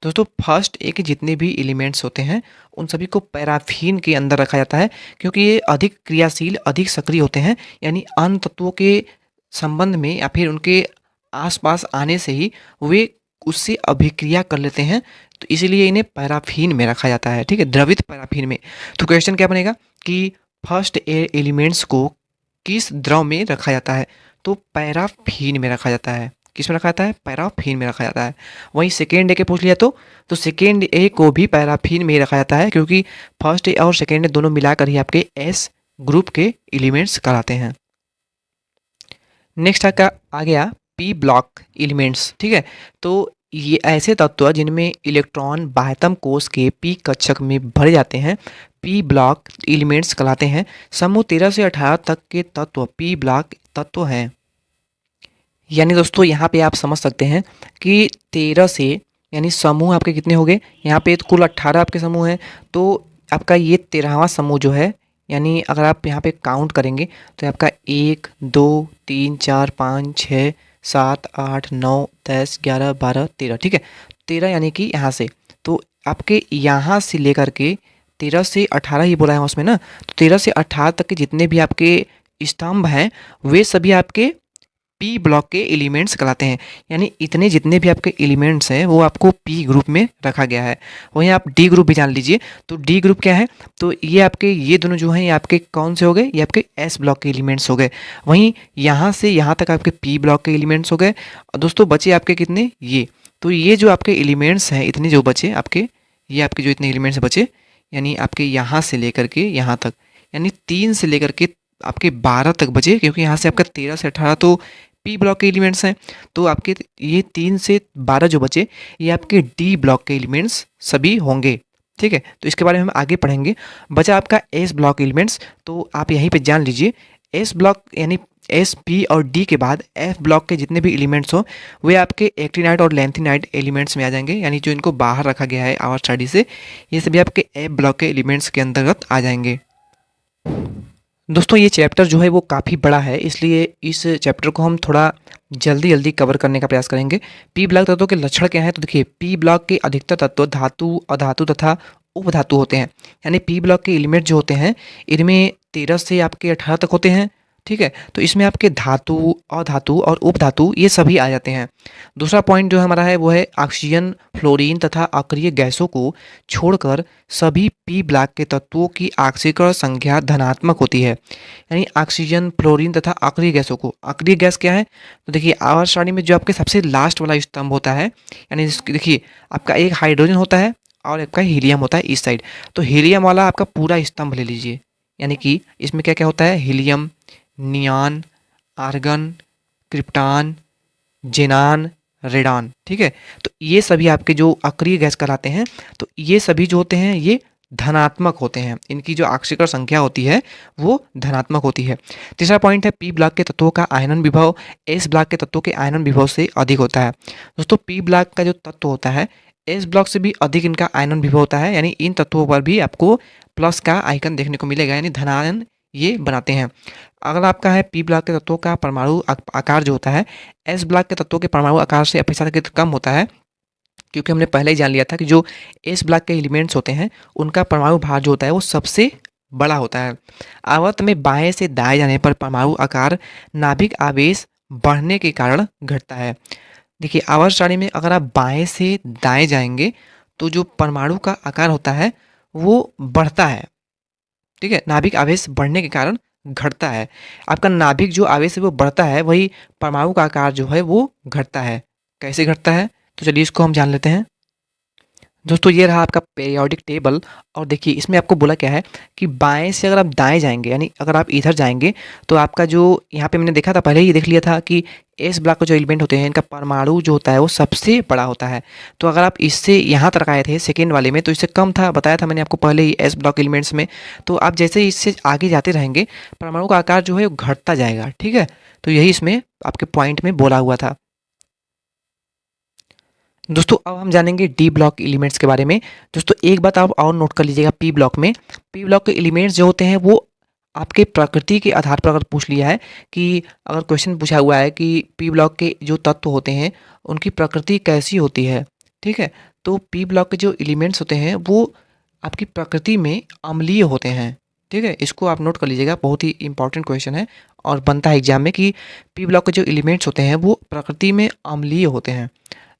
दोस्तों फर्स्ट ए के जितने भी एलिमेंट्स होते हैं उन सभी को पैराफीन के अंदर रखा जाता है, क्योंकि ये अधिक क्रियाशील अधिक सक्रिय होते हैं, यानी अन्य तत्वों के संबंध में या फिर उनके आसपास आने से ही वे उससे अभिक्रिया कर लेते हैं, तो इसीलिए इन्हें पैराफीन में रखा जाता है, ठीक है, द्रवित पैराफीन में। तो क्वेश्चन क्या बनेगा कि फर्स्ट ए एलिमेंट्स को किस द्रव में रखा जाता है, तो पैराफीन में रखा जाता है। किस में रखा जाता है? पैराफीन में रखा जाता है। वहीं सेकेंड ए के पूछ लिया तो सेकेंड ए को भी पैराफीन में ही रखा जाता है, क्योंकि फर्स्ट ए और सेकेंड ए दोनों मिलाकर ही आपके एस ग्रुप के एलिमेंट्स कहलाते हैं। नेक्स्ट आ गया पी ब्लॉक एलिमेंट्स, ठीक है, तो ये ऐसे तत्व जिनमें इलेक्ट्रॉन बाह्यतम कोश के पी कक्षक में भरे जाते हैं पी ब्लॉक एलिमेंट्स कहलाते हैं। समूह 13 से 18 तक के तत्व पी ब्लॉक तत्व हैं। यानी दोस्तों यहाँ पे आप समझ सकते हैं कि 13 से यानी समूह आपके कितने हो गए, यहाँ पे तो कुल 18 आपके समूह हैं, तो आपका ये 13वां समूह जो है, यानी अगर आप यहाँ पे काउंट करेंगे तो आपका 1 2 3 4 5 6 7 8 9 10 11 12 13, ठीक है, 13 यानी कि यहाँ से, तो आपके यहाँ से लेकर के 13 से 18 ही बोला है उसमें ना, तो 13 से 18 तक के जितने भी आपके स्तंभ हैं वे सभी आपके पी ब्लॉक के एलिमेंट्स कहलाते हैं। यानी इतने जितने भी आपके एलिमेंट्स हैं वो आपको पी ग्रुप में रखा गया है। वहीं आप डी ग्रुप भी जान लीजिए, तो डी ग्रुप क्या है, तो ये आपके ये दोनों जो हैं ये आपके कौन से हो गए, ये आपके एस ब्लॉक के एलिमेंट्स हो गए। वहीं यहाँ से यहाँ तक आपके पी ब्लॉक के एलिमेंट्स हो गए। और दोस्तों बचे आपके कितने, ये, तो ये जो आपके एलिमेंट्स हैं इतने जो बचे आपके, ये आपके जो इतने एलिमेंट्स बचे, यानी आपके यहाँ से लेकर के यहाँ तक, यानी 3 से लेकर के आपके 12 तक बचे, क्योंकि यहाँ से आपका 13 से 18 तो पी ब्लॉक के एलिमेंट्स हैं, तो आपके ये 3 से 12 जो बचे ये आपके डी ब्लॉक के एलिमेंट्स सभी होंगे, ठीक है। तो इसके बारे में हम आगे पढ़ेंगे। बचा आपका एस ब्लॉक एलिमेंट्स, तो आप यहीं पे जान लीजिए एस ब्लॉक यानी एस पी और डी के बाद एफ ब्लॉक के जितने भी एलिमेंट्स हो वे आपके एक्टिनाइट और लेंथिनाइट एलिमेंट्स में आ जाएंगे, यानी जो इनको बाहर रखा गया है आवर स्टडी से, ये सभी आपके एफ ब्लॉक के एलिमेंट्स के अंतर्गत आ जाएंगे। दोस्तों ये चैप्टर जो है वो काफ़ी बड़ा है, इसलिए इस चैप्टर को हम थोड़ा जल्दी जल्दी कवर करने का प्रयास करेंगे। पी ब्लॉक तत्वों के लक्षण क्या हैं, तो देखिए पी ब्लॉक के अधिकतर तत्व धातु अधातु तथा उपधातु होते हैं। यानी पी ब्लॉक के एलिमेंट जो होते हैं इनमें 13 से आपके 18 तक होते हैं, ठीक है, तो इसमें आपके धातु अधातु और उपधातु ये सभी आ जाते हैं। दूसरा पॉइंट जो हमारा है वो है ऑक्सीजन फ्लोरीन तथा अक्रिय गैसों को छोड़कर सभी पी ब्लॉक के तत्वों की ऑक्सीकरण संख्या धनात्मक होती है। यानी ऑक्सीजन फ्लोरीन तथा अक्रिय गैसों को, अक्रिय गैस क्या है, तो देखिए आवर्त सारणी में जो आपके सबसे लास्ट वाला स्तंभ होता है, यानी देखिए आपका एक हाइड्रोजन होता है और आपका हीलियम होता है इस साइड, तो हीलियम वाला आपका पूरा स्तंभ ले लीजिए, यानी कि इसमें क्या क्या होता है, हीलियम, नियान, आर्गन, क्रिप्टान, जेनान, रेडान, ठीक है, तो ये सभी आपके जो अक्रिय गैस कहलाते हैं, तो ये सभी जो होते हैं ये धनात्मक होते हैं, इनकी जो ऑक्सीकरण संख्या होती है वो धनात्मक होती है। तीसरा पॉइंट है पी ब्लॉक के तत्वों का आयनन विभव एस ब्लॉक के तत्वों के आयनन विभव से अधिक होता है। दोस्तों पी ब्लॉक का जो तत्व होता है एस ब्लॉक से भी अधिक इनका आयनन विभव होता है, यानी इन तत्वों पर भी आपको प्लस का आइकन देखने को मिलेगा, यानी धनायन ये बनाते हैं। अगला आपका है पी ब्लॉक के तत्वों का परमाणु आकार जो होता है एस ब्लॉक के तत्वों के परमाणु आकार से अपेक्षाकृत कम होता है, क्योंकि हमने पहले ही जान लिया था कि जो एस ब्लॉक के एलिमेंट्स होते हैं उनका परमाणु भार जो होता है वो सबसे बड़ा होता है। आवर्त में बाएं से दाएं जाने पर परमाणु आकार नाभिक आवेश बढ़ने के कारण घटता है। देखिए आवर्त सारणी में अगर आप बाएं से दाएं जाएंगे तो जो परमाणु का आकार होता है वो बढ़ता है, ठीक है, नाभिक आवेश बढ़ने के कारण घटता है। आपका नाभिक जो आवेश है वो बढ़ता है, वही परमाणु का आकार जो है वो घटता है। कैसे घटता है? तो चलिए इसको हम जान लेते हैं। दोस्तों ये रहा आपका पीरियोडिक टेबल और देखिए इसमें आपको बोला क्या है कि बाएं से अगर आप दाएं जाएंगे, यानी अगर आप इधर जाएंगे तो आपका जो यहाँ पे मैंने देखा था, पहले ही देख लिया था कि एस ब्लॉक के जो एलिमेंट होते हैं इनका परमाणु जो होता है वो सबसे बड़ा होता है। तो अगर आप इससे यहाँ तक आए थे सेकेंड वाले में तो इससे कम था, बताया था मैंने आपको पहले ही एस ब्लॉक एलिमेंट्स में। तो आप जैसे ही इससे आगे जाते रहेंगे परमाणु का आकार जो है वो घटता जाएगा, ठीक है। तो यही इसमें आपके पॉइंट में बोला हुआ था। दोस्तों अब हम जानेंगे डी ब्लॉक एलिमेंट्स के बारे में। दोस्तों एक बात आप और नोट कर लीजिएगा, पी ब्लॉक में, पी ब्लॉक के एलिमेंट्स जो होते हैं वो आपके प्रकृति के आधार पर अगर पूछ लिया है कि अगर क्वेश्चन पूछा हुआ है कि पी ब्लॉक के जो तत्व होते हैं उनकी प्रकृति कैसी होती है, ठीक है, तो पी ब्लॉक के जो एलिमेंट्स होते हैं वो आपकी प्रकृति में अम्लीय होते हैं, ठीक है। इसको आप नोट कर लीजिएगा, बहुत ही इंपॉर्टेंट क्वेश्चन है और बनता है एग्जाम में कि पी ब्लॉक के जो एलिमेंट्स होते हैं वो प्रकृति में अम्लीय होते हैं।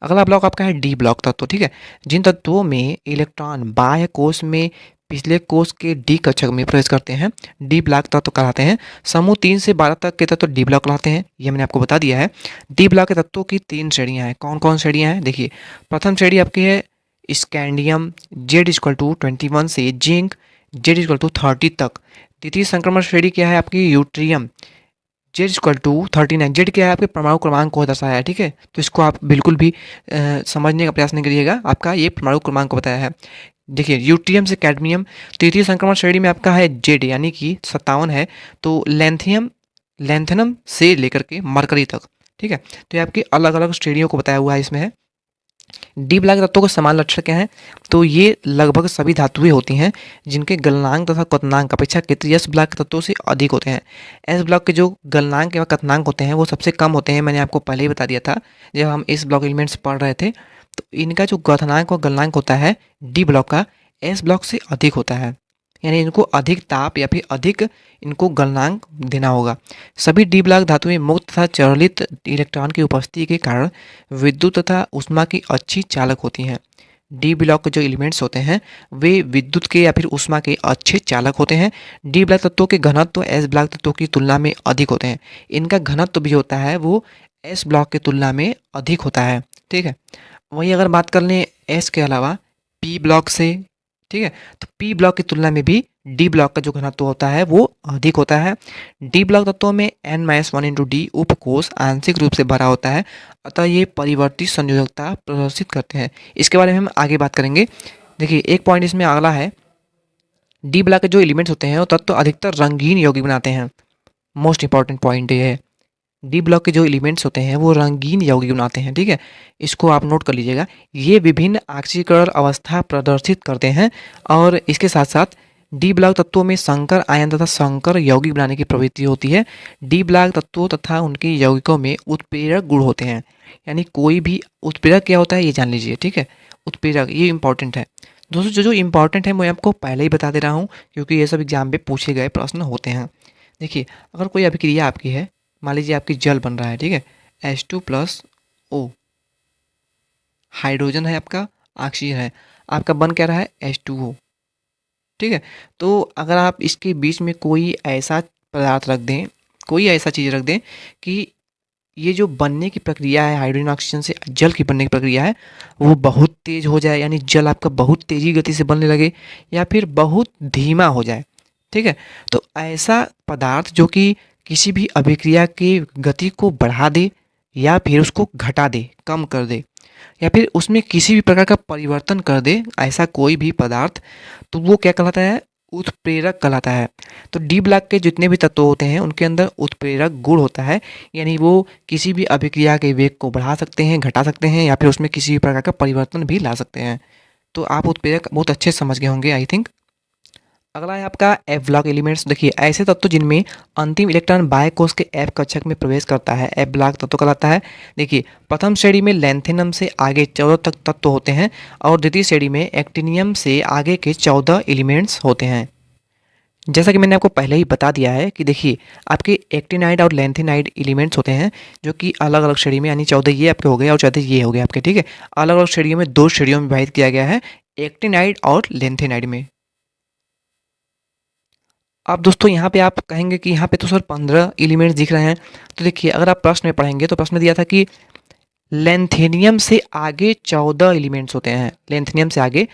अगला ब्लॉक आपका है डी ब्लॉक तत्व, ठीक है। जिन तत्वों में इलेक्ट्रॉन बाह्य कोश में पिछले कोश के डी कक्षक में प्रवेश करते हैं डी ब्लॉक तत्व कहलाते हैं। समूह 3 से 12 तक के तत्व डी ब्लॉक कहलाते हैं, ये मैंने आपको बता दिया है। डी ब्लॉक के तत्वों की 3 श्रेणियां हैं। कौन कौन श्रेणियां हैं? देखिए प्रथम श्रेणी आपकी है स्कैंडियम Z=21 से जिंक Z=30 तक। द्वितीय संक्रमण श्रेणी क्या है आपकी? Yttrium Z=39। जेड क्या है? आपके परमाणु क्रमांक को दर्शाया है, ठीक है। तो इसको आप बिल्कुल भी समझने का प्रयास नहीं करिएगा, आपका ये परमाणु क्रमांक को बताया है। देखिए यूट्रियम से कैडमियम। तृतीय संक्रमण श्रेणी में आपका है जेड यानी कि 57 है। तो लैंथेनम से लेकर के मरकरी तक, ठीक है। तो ये आपकी अलग अलग श्रेणियों को बताया हुआ है इसमें है। डी ब्लॉक तत्वों के समान लक्षण क्या हैं? तो ये लगभग सभी धातुएं होती हैं जिनके गलनांक तथा क्वथनांक अपेक्षाकृत एस ब्लॉक तत्वों से अधिक होते हैं। एस ब्लॉक के जो गलनांक या क्वथनांक होते हैं वो सबसे कम होते हैं, मैंने आपको पहले ही बता दिया था जब हम एस ब्लॉक एलिमेंट्स पढ़ रहे थे। तो इनका जो क्वथनांक और गलनांक होता है डी ब्लॉक का एस ब्लॉक से अधिक होता है, यानी इनको अधिक ताप या फिर अधिक इनको गलनांक देना होगा। सभी डी ब्लॉक धातुएं मुक्त तथा चलित इलेक्ट्रॉन की उपस्थिति के कारण विद्युत तथा ऊष्मा की अच्छी चालक होती हैं। डी ब्लॉक के जो एलिमेंट्स होते हैं वे विद्युत के या फिर ऊष्मा के अच्छे चालक होते हैं। डी ब्लॉक तत्वों के घनत्व एस ब्लॉक तत्वों की तुलना में अधिक होते हैं। इनका घनत्व भी होता है वो एस ब्लॉक की तुलना में अधिक होता है, ठीक है। वहीं अगर बात कर लें एस के अलावा पी ब्लॉक से, ठीक है, तो पी ब्लॉक की तुलना में भी डी ब्लॉक का जो घनत्व होता है वो अधिक होता है। डी ब्लॉक तत्वों में n-1 उपकोष आंशिक रूप से भरा होता है, अतः ये परिवर्तित संयोजकता प्रदर्शित करते हैं। इसके बारे में हम आगे बात करेंगे। देखिए एक पॉइंट इसमें अगला है, डी ब्लॉक के जो एलिमेंट्स होते हैं वो तत्व अधिकतर रंगीन यौगिक बनाते हैं। मोस्ट इंपॉर्टेंट पॉइंट ये है, डी ब्लॉक के जो एलिमेंट्स होते हैं वो रंगीन यौगिक बनाते हैं, ठीक है। इसको आप नोट कर लीजिएगा। ये विभिन्न ऑक्सीकरण अवस्था प्रदर्शित करते हैं और इसके साथ साथ डी ब्लॉक तत्वों में संकर आयन तथा संकर यौगिक बनाने की प्रवृत्ति होती है। डी ब्लॉक तत्वों तथा उनके यौगिकों में उत्प्रेरक गुण होते हैं, यानी कोई भी उत्प्रेरक क्या होता है ये जान लीजिए, ठीक है। उत्प्रेरक ये इंपॉर्टेंट है दोस्तों, जो जो इंपॉर्टेंट है मैं आपको पहले ही बता दे रहा हूँ क्योंकि ये सब एग्जाम में पूछे गए प्रश्न होते हैं। देखिए अगर कोई अभिक्रिया आपकी है, मान लीजिए आपकी जल बन रहा है, ठीक है, H2+O, हाइड्रोजन है आपका, ऑक्सीजन है आपका, बन क्या रहा है H2O, ठीक है। तो अगर आप इसके बीच में कोई ऐसा पदार्थ रख दें, कोई ऐसा चीज़ रख दें कि ये जो बनने की प्रक्रिया है हाइड्रोजन ऑक्सीजन से जल की बनने की प्रक्रिया है वो बहुत तेज़ हो जाए, यानी जल आपका बहुत तेज़ी गति से बनने लगे या फिर बहुत धीमा हो जाए, ठीक है। तो ऐसा पदार्थ जो कि किसी भी अभिक्रिया की गति को बढ़ा दे या फिर उसको घटा दे, कम कर दे या फिर उसमें किसी भी प्रकार का परिवर्तन कर दे, ऐसा कोई भी पदार्थ, तो वो क्या कहलाता है? उत्प्रेरक कहलाता है। तो डी ब्लॉक के जितने भी तत्व होते हैं उनके अंदर उत्प्रेरक गुण होता है, यानी वो किसी भी अभिक्रिया के वेग को बढ़ा सकते हैं, घटा सकते हैं या फिर उसमें किसी भी प्रकार का परिवर्तन भी ला सकते हैं। तो आप उत्प्रेरक बहुत अच्छे से समझ गए होंगे आई थिंक। अगला है आपका एफ ब्लॉक एलिमेंट्स। देखिए ऐसे तत्व जिनमें अंतिम इलेक्ट्रॉन बाह्य कोश के एफ कक्षक में प्रवेश करता है एफ ब्लॉक तत्व कहलाता है। देखिए प्रथम श्रेणी में लैंथेनम से आगे 14 तक तत्व होते हैं और द्वितीय श्रेणी में एक्टिनियम से आगे के 14 एलिमेंट्स होते हैं। जैसा कि मैंने आपको पहले ही बता दिया है कि देखिए आपके एक्टिनाइड और लैंथेनाइड एलिमेंट्स होते हैं जो कि अलग अलग श्रेणी में, यानी 14 ये आपके हो गए और 14 ये हो गए आपके, ठीक है। अलग अलग श्रेणियों में 2 श्रेणियों में विभाजित किया गया है, एक्टिनाइड और लैंथेनाइड में। अब दोस्तों यहाँ पे आप कहेंगे कि यहाँ पे तो सर 15 एलिमेंट्स दिख रहे हैं। तो देखिए, अगर आप प्रश्न में पढ़ेंगे तो प्रश्न दिया था कि लेंथेनियम से आगे 14 एलिमेंट्स होते हैं, लेंथेनियम से आगे।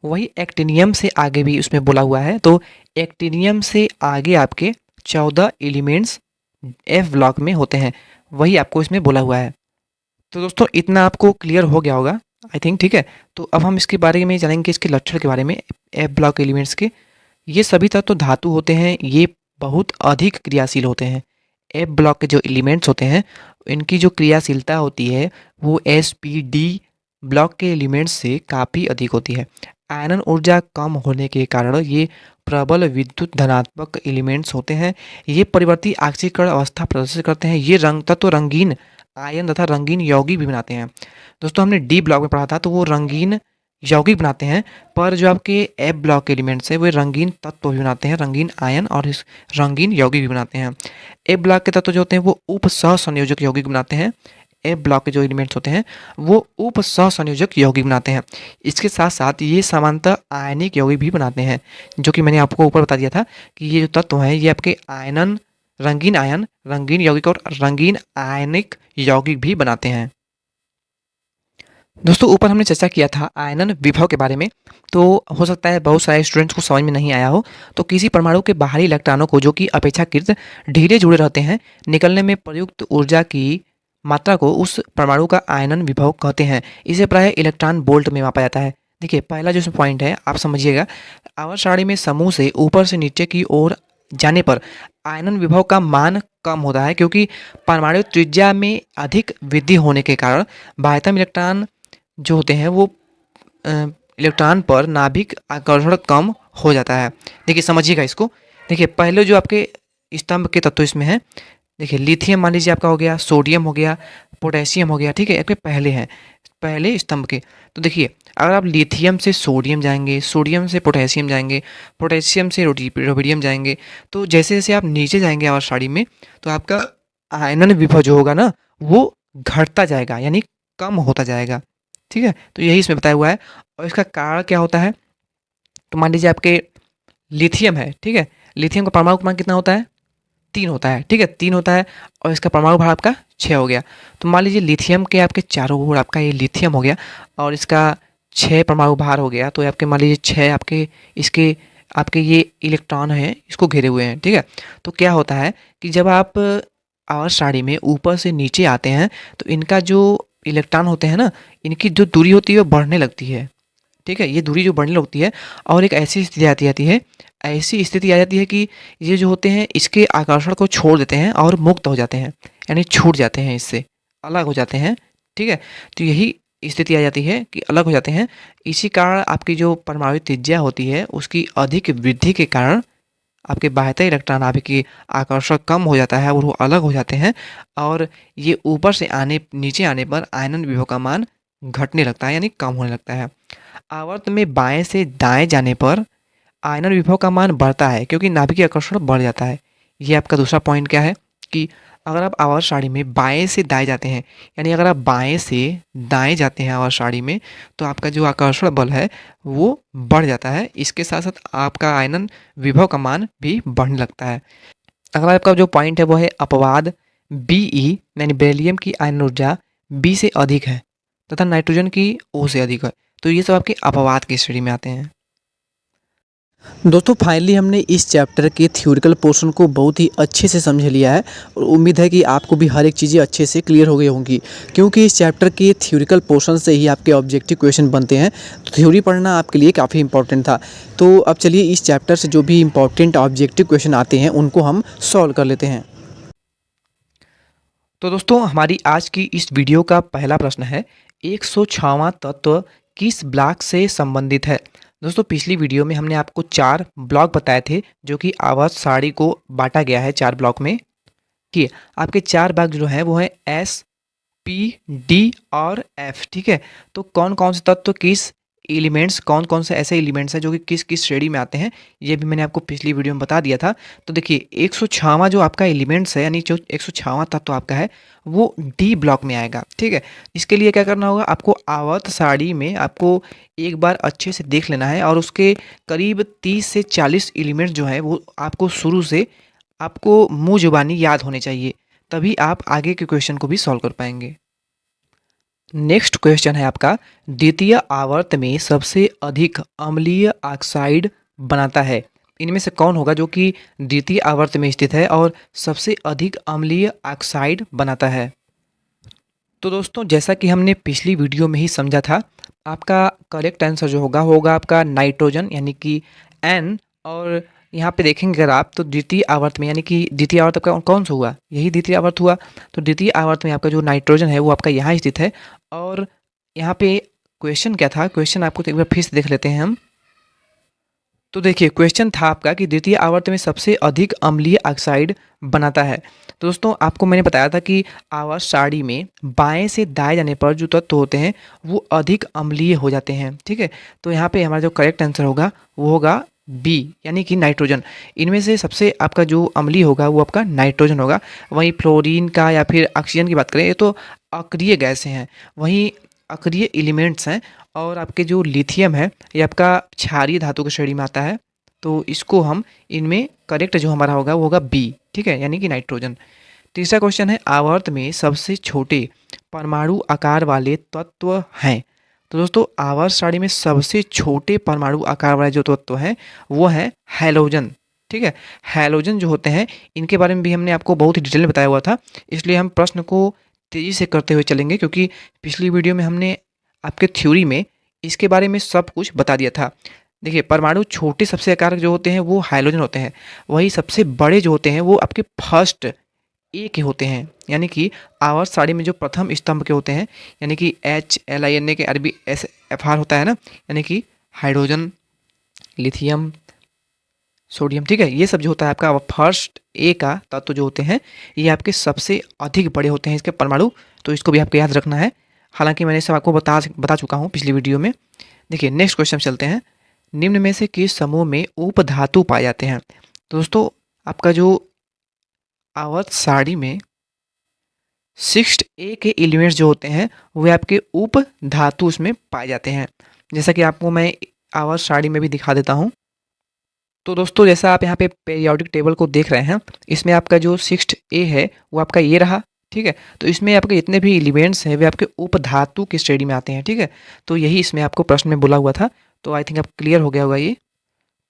वही एक्टिनियम से आगे भी उसमें बोला हुआ है, तो एक्टिनियम से आगे आपके 14 एलिमेंट्स एफ ब्लॉक में होते हैं, वही आपको इसमें बोला हुआ है। तो दोस्तों इतना आपको क्लियर हो गया होगा आई थिंक, ठीक है। तो अब हम इसके बारे में जानेंगे, इसके लक्षण के बारे में, एफ ब्लॉक एलिमेंट्स के। ये सभी तत्व तो धातु होते हैं, ये बहुत अधिक क्रियाशील होते हैं। एफ ब्लॉक के जो एलिमेंट्स होते हैं इनकी जो क्रियाशीलता होती है वो एस पी डी ब्लॉक के एलिमेंट्स से काफ़ी अधिक होती है। आयनन ऊर्जा कम होने के कारण ये प्रबल विद्युत धनात्मक एलिमेंट्स होते हैं। ये परिवर्ती आक्सीकरण अवस्था प्रदर्शित करते हैं। ये रंग तत्व रंगीन आयन तथा रंगीन यौगिक भी बनाते हैं। दोस्तों हमने डी ब्लॉक में पढ़ा था, तो वो रंगीन यौगिक बनाते हैं, पर जो आपके एफ ब्लॉक के एलिमेंट्स हैं वे रंगीन तत्व भी बनाते हैं, रंगीन आयन और इस रंगीन यौगिक भी बनाते हैं। एफ ब्लॉक के तत्व जो होते हैं वो उप सहसंयोजक यौगिक बनाते हैं। एफ ब्लॉक के जो एलिमेंट्स होते हैं वो उप सहसंयोजक यौगिक बनाते हैं। इसके साथ साथ ये सामान्यतः आयनिक यौगिक भी बनाते हैं, जो कि मैंने आपको ऊपर बता दिया था कि ये जो तत्व हैं ये आपके आयनन रंगीन आयन, रंगीन यौगिक और रंगीन आयनिक यौगिक भी बनाते हैं। दोस्तों ऊपर हमने चर्चा किया था आयनन विभव के बारे में, तो हो सकता है बहुत सारे स्टूडेंट्स को समझ में नहीं आया हो। तो किसी परमाणु के बाहरी इलेक्ट्रॉनों को, जो कि अपेक्षाकृत ढीले जुड़े रहते हैं, निकलने में प्रयुक्त ऊर्जा की मात्रा को उस परमाणु का आयनन विभव कहते हैं। इसे प्रायः इलेक्ट्रॉन वोल्ट में मापा जाता है। देखिए पहला जो पॉइंट है आप समझिएगा, आवर्त सारणी में समूह से ऊपर से नीचे की ओर जाने पर आयनन विभव का मान कम होता है, क्योंकि परमाणु त्रिज्या में अधिक वृद्धि होने के कारण बाह्यतम इलेक्ट्रॉन जो होते हैं वो इलेक्ट्रॉन पर नाभिक आकर्षण कम हो जाता है। देखिए समझिएगा इसको। देखिए पहले जो आपके स्तंभ के तत्व इसमें हैं, देखिए लिथियम मान लीजिए आपका हो गया, सोडियम हो गया, पोटेशियम हो गया, ठीक है, आपके पहले हैं, पहले स्तंभ के। तो देखिए अगर आप लिथियम से सोडियम जाएंगे, सोडियम से पोटेशियम जाएंगे, पोटेशियम से रुबिडियम जाएंगे, तो जैसे जैसे आप नीचे जाएंगे आवर्त सारणी में, तो आपका आयनन विभव जो होगा ना वो घटता जाएगा, यानी कम होता जाएगा, ठीक है। तो यही इसमें बताया हुआ है। और इसका कारण क्या होता है, तो मान लीजिए आपके लिथियम है, ठीक है, लिथियम का परमाणु क्रमांक कितना होता है, 3 होता है, ठीक है, 3 होता है, और इसका परमाणु भार आपका 6 हो गया। तो मान लीजिए लिथियम के आपके चारों ओर आपका ये लिथियम हो गया और इसका 6 परमाणु भार हो गया, तो आपके मान लीजिए 6 आपके इसके आपके ये इलेक्ट्रॉन हैं इसको घेरे हुए हैं, ठीक है। तो क्या होता है कि जब आप आवर्त सारणी में ऊपर से नीचे आते हैं तो इनका जो इलेक्ट्रॉन होते हैं ना, इनकी जो दूरी होती है वो बढ़ने लगती है, ठीक है, ये दूरी जो बढ़ने लगती है और एक ऐसी स्थिति आती जाती है, ऐसी स्थिति आ जाती है कि ये जो होते हैं इसके आकर्षण को छोड़ देते हैं और मुक्त हो जाते हैं, यानी छूट जाते हैं, इससे अलग हो जाते हैं, ठीक है। तो यही स्थिति आ जाती है कि अलग हो जाते हैं। इसी कारण आपकी जो परमाणु त्रिज्या होती है उसकी अधिक वृद्धि के कारण आपके बाह्यतः इलेक्ट्रॉन नाभिक की आकर्षण कम हो जाता है और वो अलग हो जाते हैं, और ये ऊपर से नीचे आने पर आयनन विभव का मान घटने लगता है, यानी कम होने लगता है। आवर्त में बाएं से दाएं जाने पर आयनन विभव का मान बढ़ता है, क्योंकि नाभिकीय आकर्षण बढ़ जाता है। ये आपका दूसरा पॉइंट क्या है कि अगर आप आवर्त सारणी में बाएं से दाएं जाते हैं, यानी अगर आप बाएं से दाएं जाते हैं आवर्त सारणी में, तो आपका जो आकर्षण बल है वो बढ़ जाता है। इसके साथ साथ आपका आयनन विभव का मान भी बढ़ने लगता है। अगला आपका जो पॉइंट है वो है अपवाद। Be यानी बेरिलियम की आयनन ऊर्जा बी से अधिक है तथा नाइट्रोजन की ओ से अधिक है। तो ये सब आपके अपवाद की श्रेणी में आते हैं। दोस्तों फाइनली हमने इस चैप्टर के थ्योरिकल पोर्शन को बहुत ही अच्छे से समझ लिया है और उम्मीद है कि आपको भी हर एक चीज़ें अच्छे से क्लियर हो गई होंगी, क्योंकि इस चैप्टर के थ्योरिकल पोर्शन से ही आपके ऑब्जेक्टिव क्वेश्चन बनते हैं। तो थ्योरी पढ़ना आपके लिए काफ़ी इंपॉर्टेंट था। तो अब चलिए इस चैप्टर से जो भी इंपॉर्टेंट ऑब्जेक्टिव क्वेश्चन आते हैं उनको हम सॉल्व कर लेते हैं। तो दोस्तों हमारी आज की इस वीडियो का पहला प्रश्न है, 106वां तत्व किस ब्लॉक से संबंधित है। दोस्तों पिछली वीडियो में हमने आपको 4 ब्लॉक बताए थे, जो कि आवर्त सारणी को बांटा गया है 4 ब्लॉक में। ठीक है, आपके 4 ब्लॉक जो हैं वो हैं एस, पी, डी और एफ, ठीक है। तो कौन कौन से तत्व किस एलिमेंट्स कौन कौन से ऐसे एलिमेंट्स हैं जो कि किस किस श्रेणी में आते हैं, ये भी मैंने आपको पिछली वीडियो में बता दिया था। तो देखिए 106वां जो आपका एलिमेंट्स है, यानी जो 106वां तत्व आपका है, वो डी ब्लॉक में आएगा। ठीक है, इसके लिए क्या करना होगा, आपको आवर्त सारणी में आपको एक बार अच्छे से देख लेना है और उसके करीब 30 से 40 एलिमेंट्स जो है वो आपको शुरू से आपको मुँह ज़ुबानी याद होने चाहिए, तभी आप आगे के क्वेश्चन को भी सॉल्व कर पाएंगे। नेक्स्ट क्वेश्चन है आपका, द्वितीय आवर्त में सबसे अधिक अम्लीय ऑक्साइड बनाता है, इनमें से कौन होगा जो कि द्वितीय आवर्त में स्थित है और सबसे अधिक अम्लीय ऑक्साइड बनाता है। तो दोस्तों जैसा कि हमने पिछली वीडियो में ही समझा था, आपका करेक्ट आंसर जो होगा होगा आपका नाइट्रोजन, यानी कि N। और यहाँ पे देखेंगे अगर आप, तो द्वितीय आवर्त में, यानी कि द्वितीय आवर्त आपका कौन सा हुआ, यही द्वितीय आवर्त हुआ। तो द्वितीय आवर्त में आपका जो नाइट्रोजन है वो आपका यहाँ स्थित है। और यहाँ पे क्वेश्चन क्या था, क्वेश्चन आपको एक बार फिर से देख लेते हैं हम। तो देखिए क्वेश्चन था आपका कि द्वितीय आवर्त में सबसे अधिक अम्लीय ऑक्साइड बनाता है। तो दोस्तों आपको मैंने बताया था कि आवर्त सारणी में बाएं से दाएं जाने पर जो तत्व होते हैं वो अधिक अम्लीय हो जाते हैं। ठीक है, तो यहाँ पे हमारा जो करेक्ट आंसर होगा वो होगा बी, यानी कि नाइट्रोजन। इनमें से सबसे आपका जो अम्लीय होगा वो आपका नाइट्रोजन होगा। वहीं फ्लोरीन का या फिर ऑक्सीजन की बात करें, ये तो अक्रिय गैसें हैं, वहीं अक्रिय एलिमेंट्स हैं। और आपके जो लिथियम है ये आपका क्षारीय धातु की श्रेणी में आता है। तो इसको हम इनमें करेक्ट जो हमारा होगा वो होगा बी। ठीक है, यानी कि नाइट्रोजन। तीसरा क्वेश्चन है, आवर्त में सबसे छोटे परमाणु आकार वाले तत्व हैं। तो दोस्तों आवर्त सारणी में सबसे छोटे परमाणु आकार वाले जो तत्व हैं वो है हैलोजन। ठीक है, हैलोजन जो होते हैं इनके बारे में भी हमने आपको बहुत ही डिटेल में बताया हुआ था, इसलिए हम प्रश्न को तेज़ी से करते हुए चलेंगे, क्योंकि पिछली वीडियो में हमने आपके थ्योरी में इसके बारे में सब कुछ बता दिया था। देखिए परमाणु छोटे सबसे आकार जो होते हैं वो हाइड्रोजन होते हैं, वही सबसे बड़े जो होते हैं वो आपके फर्स्ट ए के होते हैं, यानी कि आवर्त सारणी में जो प्रथम स्तंभ के होते हैं, यानी कि HLINA के अरबी SFR होता है ना, यानी कि हाइड्रोजन, लिथियम, सोडियम। ठीक है, ये सब जो होता है आपका फर्स्ट ए का तत्व जो होते हैं ये आपके सबसे अधिक बड़े होते हैं इसके परमाणु। तो इसको भी आपको याद रखना है, हालांकि मैंने सब आपको बता चुका हूँ पिछली वीडियो में। देखिए नेक्स्ट क्वेश्चन चलते हैं, निम्न में से किस समूह में उपधातु पाए जाते हैं। तो दोस्तों आपका जो आवर्त सारणी में 6A के एलिमेंट्स जो होते हैं वे आपके उप धातु उसमें पाए जाते हैं, जैसा कि आपको मैं आवर्त सारणी में भी दिखा देता हूँ। तो दोस्तों जैसा आप यहाँ पे पीरियोडिक टेबल को देख रहे हैं, इसमें आपका जो 6A है वो आपका ये रहा। ठीक है, तो इसमें आपके जितने भी एलिमेंट्स हैं वे आपके उपधातु की श्रेणी में आते हैं। ठीक है, तो यही इसमें आपको प्रश्न में बोला हुआ था, तो आई थिंक अब क्लियर हो गया होगा ये।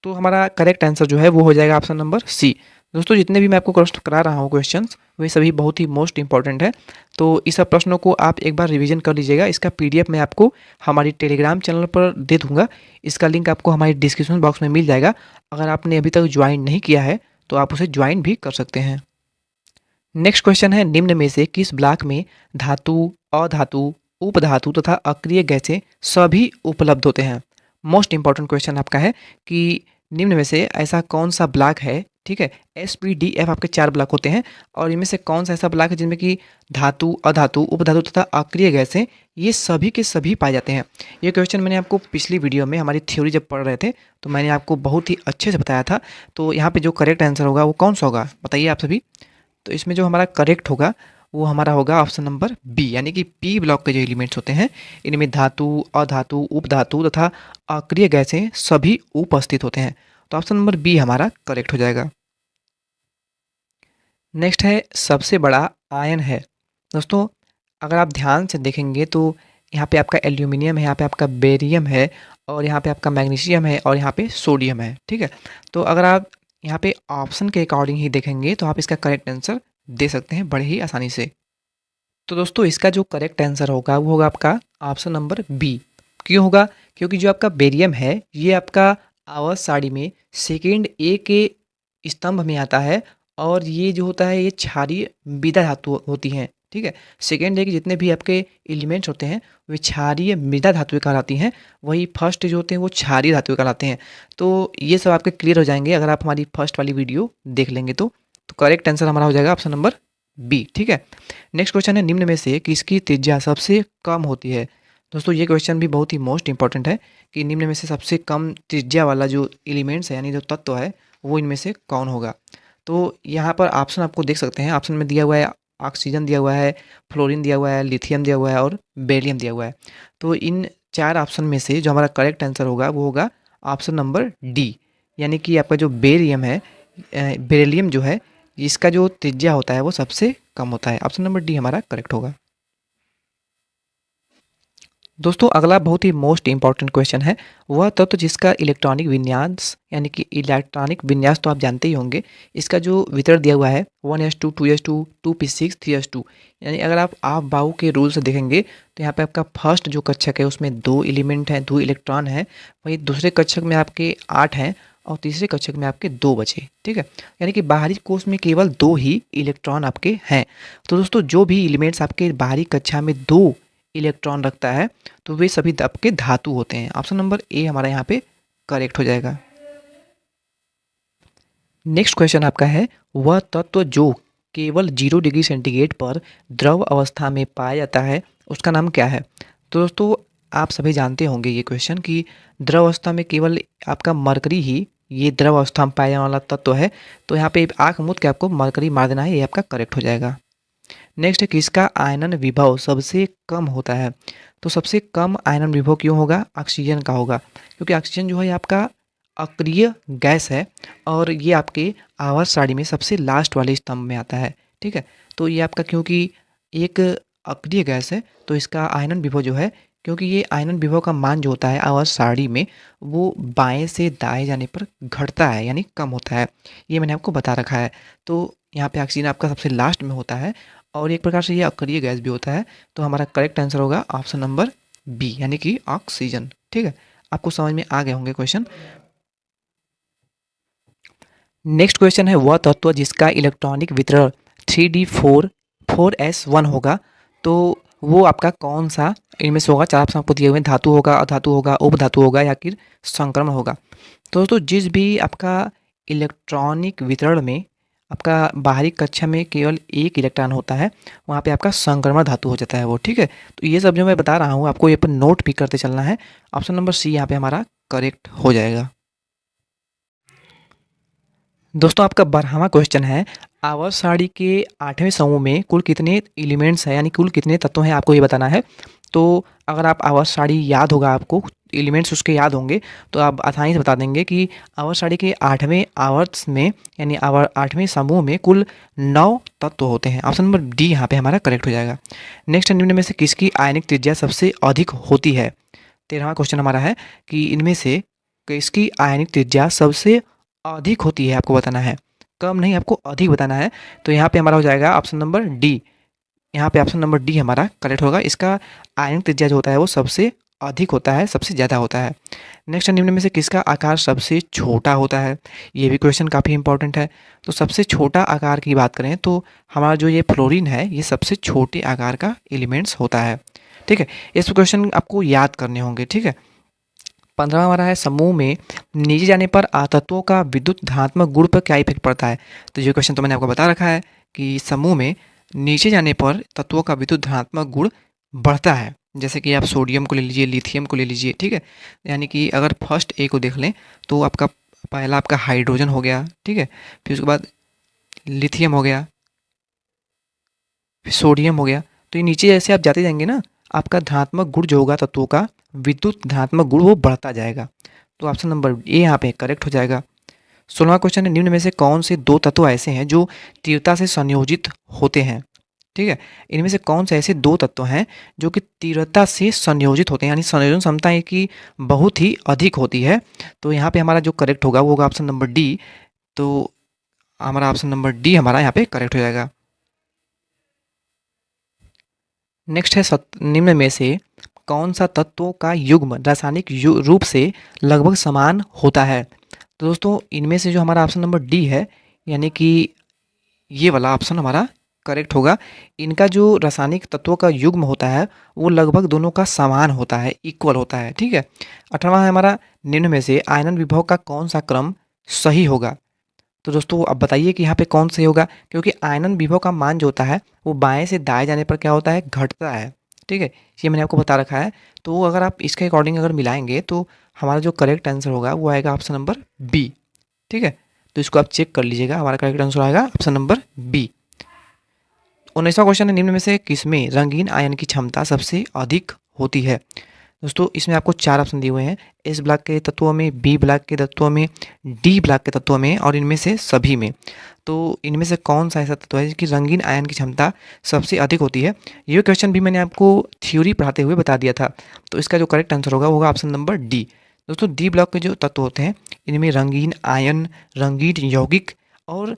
तो हमारा करेक्ट आंसर जो है वो हो जाएगा ऑप्शन नंबर सी। दोस्तों जितने भी मैं आपको प्रश्न करा रहा हूँ क्वेश्चंस, वे सभी बहुत ही मोस्ट इंपॉर्टेंट है, तो इस सब प्रश्नों को आप एक बार रिवीजन कर लीजिएगा। इसका PDF मैं आपको हमारी टेलीग्राम चैनल पर दे दूंगा, इसका लिंक आपको हमारी डिस्क्रिप्शन बॉक्स में मिल जाएगा। अगर आपने अभी तक ज्वाइन नहीं किया है तो आप उसे ज्वाइन भी कर सकते हैं। नेक्स्ट क्वेश्चन है, निम्न में से किस ब्लॉक में धातु, अधातु, उपधातु तथा अक्रिय गैसें सभी उपलब्ध होते हैं। मोस्ट इंपॉर्टेंट क्वेश्चन आपका है कि निम्न में से ऐसा कौन सा ब्लॉक है। ठीक है, SPDF आपके 4 ब्लॉक होते हैं और इनमें से कौन सा ऐसा ब्लॉक है जिनमें कि धातु, अधातु, उपधातु तथा अक्रिय गैसें ये सभी के सभी पाए जाते हैं। ये क्वेश्चन मैंने आपको पिछली वीडियो में हमारी थ्योरी जब पढ़ रहे थे तो मैंने आपको बहुत ही अच्छे से बताया था। तो यहाँ पे जो करेक्ट आंसर होगा वो कौन सा होगा बताइए आप सभी। तो इसमें जो हमारा करेक्ट होगा वो हमारा होगा ऑप्शन नंबर बी, यानी कि P ब्लॉक के जो एलिमेंट्स होते हैं इनमें धातु, अधातु, उपधातु तथा अक्रिय गैसें सभी उपस्थित होते हैं। तो ऑप्शन नंबर बी हमारा करेक्ट हो जाएगा। नेक्स्ट है, सबसे बड़ा आयन है। दोस्तों अगर आप ध्यान से देखेंगे तो यहाँ पे आपका एल्यूमिनियम है, यहाँ पे आपका बेरियम है और यहाँ पे आपका मैग्नीशियम है और यहाँ पे सोडियम है। ठीक है, तो अगर आप यहाँ पे ऑप्शन के अकॉर्डिंग ही देखेंगे तो आप इसका करेक्ट आंसर दे सकते हैं बड़े ही आसानी से। तो दोस्तों इसका जो करेक्ट आंसर होगा वो होगा आपका ऑप्शन नंबर बी। क्यों होगा, क्योंकि जो आपका बेरियम है ये आपका आवर्त सारणी में सेकेंड ए के स्तंभ में आता है और ये जो होता है ये क्षारीय मृदा धातु होती हैं। ठीक है, सेकेंड ए के जितने भी आपके एलिमेंट्स होते हैं वे क्षारीय मृदा धातु कहलाती हैं, वही फर्स्ट जो होते हैं वो क्षारीय धातु कहलाते हैं। तो ये सब आपके क्लियर हो जाएंगे अगर आप हमारी फर्स्ट वाली वीडियो देख लेंगे तो करेक्ट आंसर हमारा हो जाएगा ऑप्शन नंबर बी। ठीक है, नेक्स्ट क्वेश्चन है, निम्न में से किसकी त्रिज्या सबसे कम होती है। दोस्तों ये क्वेश्चन भी बहुत ही मोस्ट इंपॉर्टेंट है कि निम्न में से सबसे कम त्रिज्या वाला जो एलिमेंट्स है यानी जो तत्व है वो इनमें से कौन होगा। तो यहाँ पर ऑप्शन आपको देख सकते हैं, ऑप्शन में दिया हुआ है ऑक्सीजन दिया हुआ है, फ्लोरीन दिया हुआ है, लिथियम दिया हुआ है और बेरिलियम दिया हुआ है। तो इन 4 ऑप्शन में से जो हमारा करेक्ट आंसर होगा वो होगा ऑप्शन नंबर डी, यानी कि आपका जो बेरियम है बेरिलियम जो है इसका जो त्रिज्या होता है वो सबसे कम होता है। ऑप्शन नंबर डी हमारा करेक्ट होगा। दोस्तों अगला बहुत ही मोस्ट इंपॉर्टेंट क्वेश्चन है, वह तत्व जिसका इलेक्ट्रॉनिक विन्यास यानी कि इलेक्ट्रॉनिक विन्यास तो आप जानते ही होंगे, इसका जो वितरण दिया हुआ है 1s2 2s2 2p6 3s2, यानी अगर आप बाउ के रूल से देखेंगे तो यहाँ पे आपका फर्स्ट जो कक्षक है उसमें 2 एलिमेंट हैं, 2 इलेक्ट्रॉन हैं, वहीं दूसरे कक्षक में आपके 8 हैं और तीसरे कक्षक में आपके 2 बचे। ठीक है, यानी कि बाहरी कोश में केवल 2 ही इलेक्ट्रॉन आपके हैं। तो दोस्तों जो भी एलिमेंट्स आपके बाहरी कक्षा में 2 इलेक्ट्रॉन रखता है तो वे सभी आपके धातु होते हैं। ऑप्शन नंबर ए हमारा यहाँ पे करेक्ट हो जाएगा। नेक्स्ट क्वेश्चन आपका है, वह तत्व जो केवल 0 डिग्री सेंटीग्रेड पर द्रव अवस्था में पाया जाता है उसका नाम क्या है। तो दोस्तों आप सभी जानते होंगे ये क्वेश्चन कि द्रव अवस्था में केवल आपका मरकरी ही ये द्रव अवस्था में पाया जाने वाला तत्व है। तो यहाँ पे आँख मूंद के आपको मरकरी मार देना है, ये आपका करेक्ट हो जाएगा। नेक्स्ट है, किसका आयनन विभव सबसे कम होता है। तो सबसे कम आयनन विभव क्यों होगा, ऑक्सीजन का होगा, क्योंकि ऑक्सीजन जो है आपका अक्रिय गैस है और ये आपके आवर्त सारणी में सबसे लास्ट वाले स्तंभ में आता है। ठीक है, तो ये आपका क्योंकि एक अक्रिय गैस है तो इसका आयनन विभव जो है, क्योंकि ये आयनन विभव का मान जो होता है आवर्त सारणी में वो बाएं से दाएं जाने पर घटता है यानी कम होता है, ये मैंने आपको बता रखा है। तो यहाँ पे ऑक्सीजन आपका सबसे लास्ट में होता है और एक प्रकार से ये अक्रिय गैस भी होता है। तो हमारा करेक्ट आंसर होगा ऑप्शन नंबर बी यानी कि ऑक्सीजन। ठीक है, आपको समझ में आ गए होंगे क्वेश्चन। नेक्स्ट क्वेश्चन है, वह तत्व जिसका इलेक्ट्रॉनिक वितरण 3d4 4s1 होगा, तो वो आपका कौन सा इनमें से होगा। 4 ऑप्शन आपको दिए हुए हैं, धातु होगा, अधातु होगा, उपधातु होगा या फिर संक्रमण होगा। तो दोस्तों जिस भी आपका इलेक्ट्रॉनिक वितरण में आपका बाहरी कक्षा में केवल 1 इलेक्ट्रॉन होता है वहाँ पे आपका संक्रमण धातु हो जाता है वो। ठीक है, तो ये सब जो मैं बता रहा हूँ आपको ये पर नोट भी करते चलना है। ऑप्शन नंबर सी यहाँ पे हमारा करेक्ट हो जाएगा। दोस्तों आपका 12वां क्वेश्चन है, आवर्त सारणी के 8वें समूह में कुल कितने एलिमेंट्स हैं यानी कुल कितने तत्व हैं आपको ये बताना है। तो अगर आप आवर्त सारणी याद होगा, आपको एलिमेंट्स उसके याद होंगे तो आप आसानी से बता देंगे कि आवर्त सारणी के 8वें आवर्त में यानी 8वें समूह में कुल 9 तत्व होते हैं। ऑप्शन नंबर डी यहाँ पे हमारा करेक्ट हो जाएगा। नेक्स्ट, निम्न में से किसकी आयनिक त्रिज्या सबसे अधिक होती है। 13वां क्वेश्चन हमारा है कि इनमें से किसकी आयनिक त्रिज्या सबसे अधिक होती है, आपको बताना है, कम नहीं आपको अधिक बताना है। तो यहाँ पे हमारा हो जाएगा ऑप्शन नंबर डी। यहाँ पे ऑप्शन नंबर डी हमारा करेक्ट होगा। इसका आयनिक त्रिज्या जो होता है वो सबसे अधिक होता है, सबसे ज़्यादा होता है। नेक्स्ट, निम्न में से किसका आकार सबसे छोटा होता है। ये भी क्वेश्चन काफ़ी इंपॉर्टेंट है। तो सबसे छोटा आकार की बात करें तो हमारा जो ये फ्लोरीन है ये सबसे छोटे आकार का एलिमेंट्स होता है। ठीक है, इस क्वेश्चन आपको याद करने होंगे। ठीक है, 15वां हमारा है, समूह में नीचे जाने पर तत्वों का विद्युत धनात्मक गुण पर क्या इफेक्ट पड़ता है। तो ये क्वेश्चन तो मैंने आपको बता रखा है कि समूह में नीचे जाने पर तत्वों का विद्युत धनात्मक गुण बढ़ता है। जैसे कि आप सोडियम को ले लीजिए, लिथियम को ले लीजिए। ठीक है, यानी कि अगर फर्स्ट ए को देख लें तो आपका पहला आपका हाइड्रोजन हो गया। ठीक है, फिर उसके बाद लिथियम हो गया, फिर सोडियम हो गया। तो ये नीचे जैसे आप जाते जाएंगे ना, आपका धनात्मक गुण जो होगा तत्वों का विद्युत धनात्मक गुण वो बढ़ता जाएगा। तो ऑप्शन नंबर ए यहाँ पे करेक्ट हो जाएगा। 16वां क्वेश्चन है, निम्न में से कौन से 2 तत्व ऐसे हैं जो तीव्रता से संयोजित होते हैं। ठीक है, इनमें से कौन से ऐसे 2 तत्व हैं जो कि तीव्रता से संयोजित होते हैं यानी संयोजन क्षमता की बहुत ही अधिक होती है। तो यहाँ पे हमारा जो करेक्ट होगा वो होगा ऑप्शन नंबर डी। तो हमारा ऑप्शन नंबर डी हमारा यहाँ पे करेक्ट हो जाएगा। नेक्स्ट है, निम्न में से कौन सा तत्वों का युग्म रासायनिक रूप से लगभग समान होता है। तो दोस्तों इनमें से जो हमारा ऑप्शन नंबर डी है यानी कि ये वाला ऑप्शन हमारा करेक्ट होगा। इनका जो रासायनिक तत्वों का युग्म होता है वो लगभग दोनों का समान होता है, इक्वल होता है। ठीक है, 18वां है हमारा, निम्न में से आयनन विभव का कौन सा क्रम सही होगा। तो दोस्तों अब बताइए कि यहाँ पे कौन सही होगा, क्योंकि आयनन विभव का मान जो होता है वो बाएं से दाएं जाने पर क्या होता है, घटता है। ठीक है, ये मैंने आपको बता रखा है। तो अगर आप इसके अकॉर्डिंग अगर मिलाएंगे तो हमारा जो करेक्ट आंसर होगा वो आएगा ऑप्शन नंबर बी। ठीक है, तो इसको आप चेक कर लीजिएगा, हमारा करेक्ट आंसर आएगा ऑप्शन नंबर बी। 19वां क्वेश्चन है, निम्न में से किसमें रंगीन आयन की क्षमता सबसे अधिक होती है? दोस्तों इसमें आपको 4 ऑप्शन दिए हुए हैं, एस ब्लॉक के तत्वों में, बी ब्लॉक के तत्वों में, डी ब्लॉक के तत्वों में और इनमें से सभी में। तो इनमें से कौन सा ऐसा तत्व है कि रंगीन आयन की क्षमता सबसे अधिक होती है? ये क्वेश्चन भी मैंने आपको थ्योरी पढ़ाते हुए बता दिया था। तो इसका जो करेक्ट आंसर होगा वो होगा ऑप्शन नंबर डी। दोस्तों डी ब्लॉक के जो तत्व होते हैं इनमें रंगीन आयन, रंगीन यौगिक और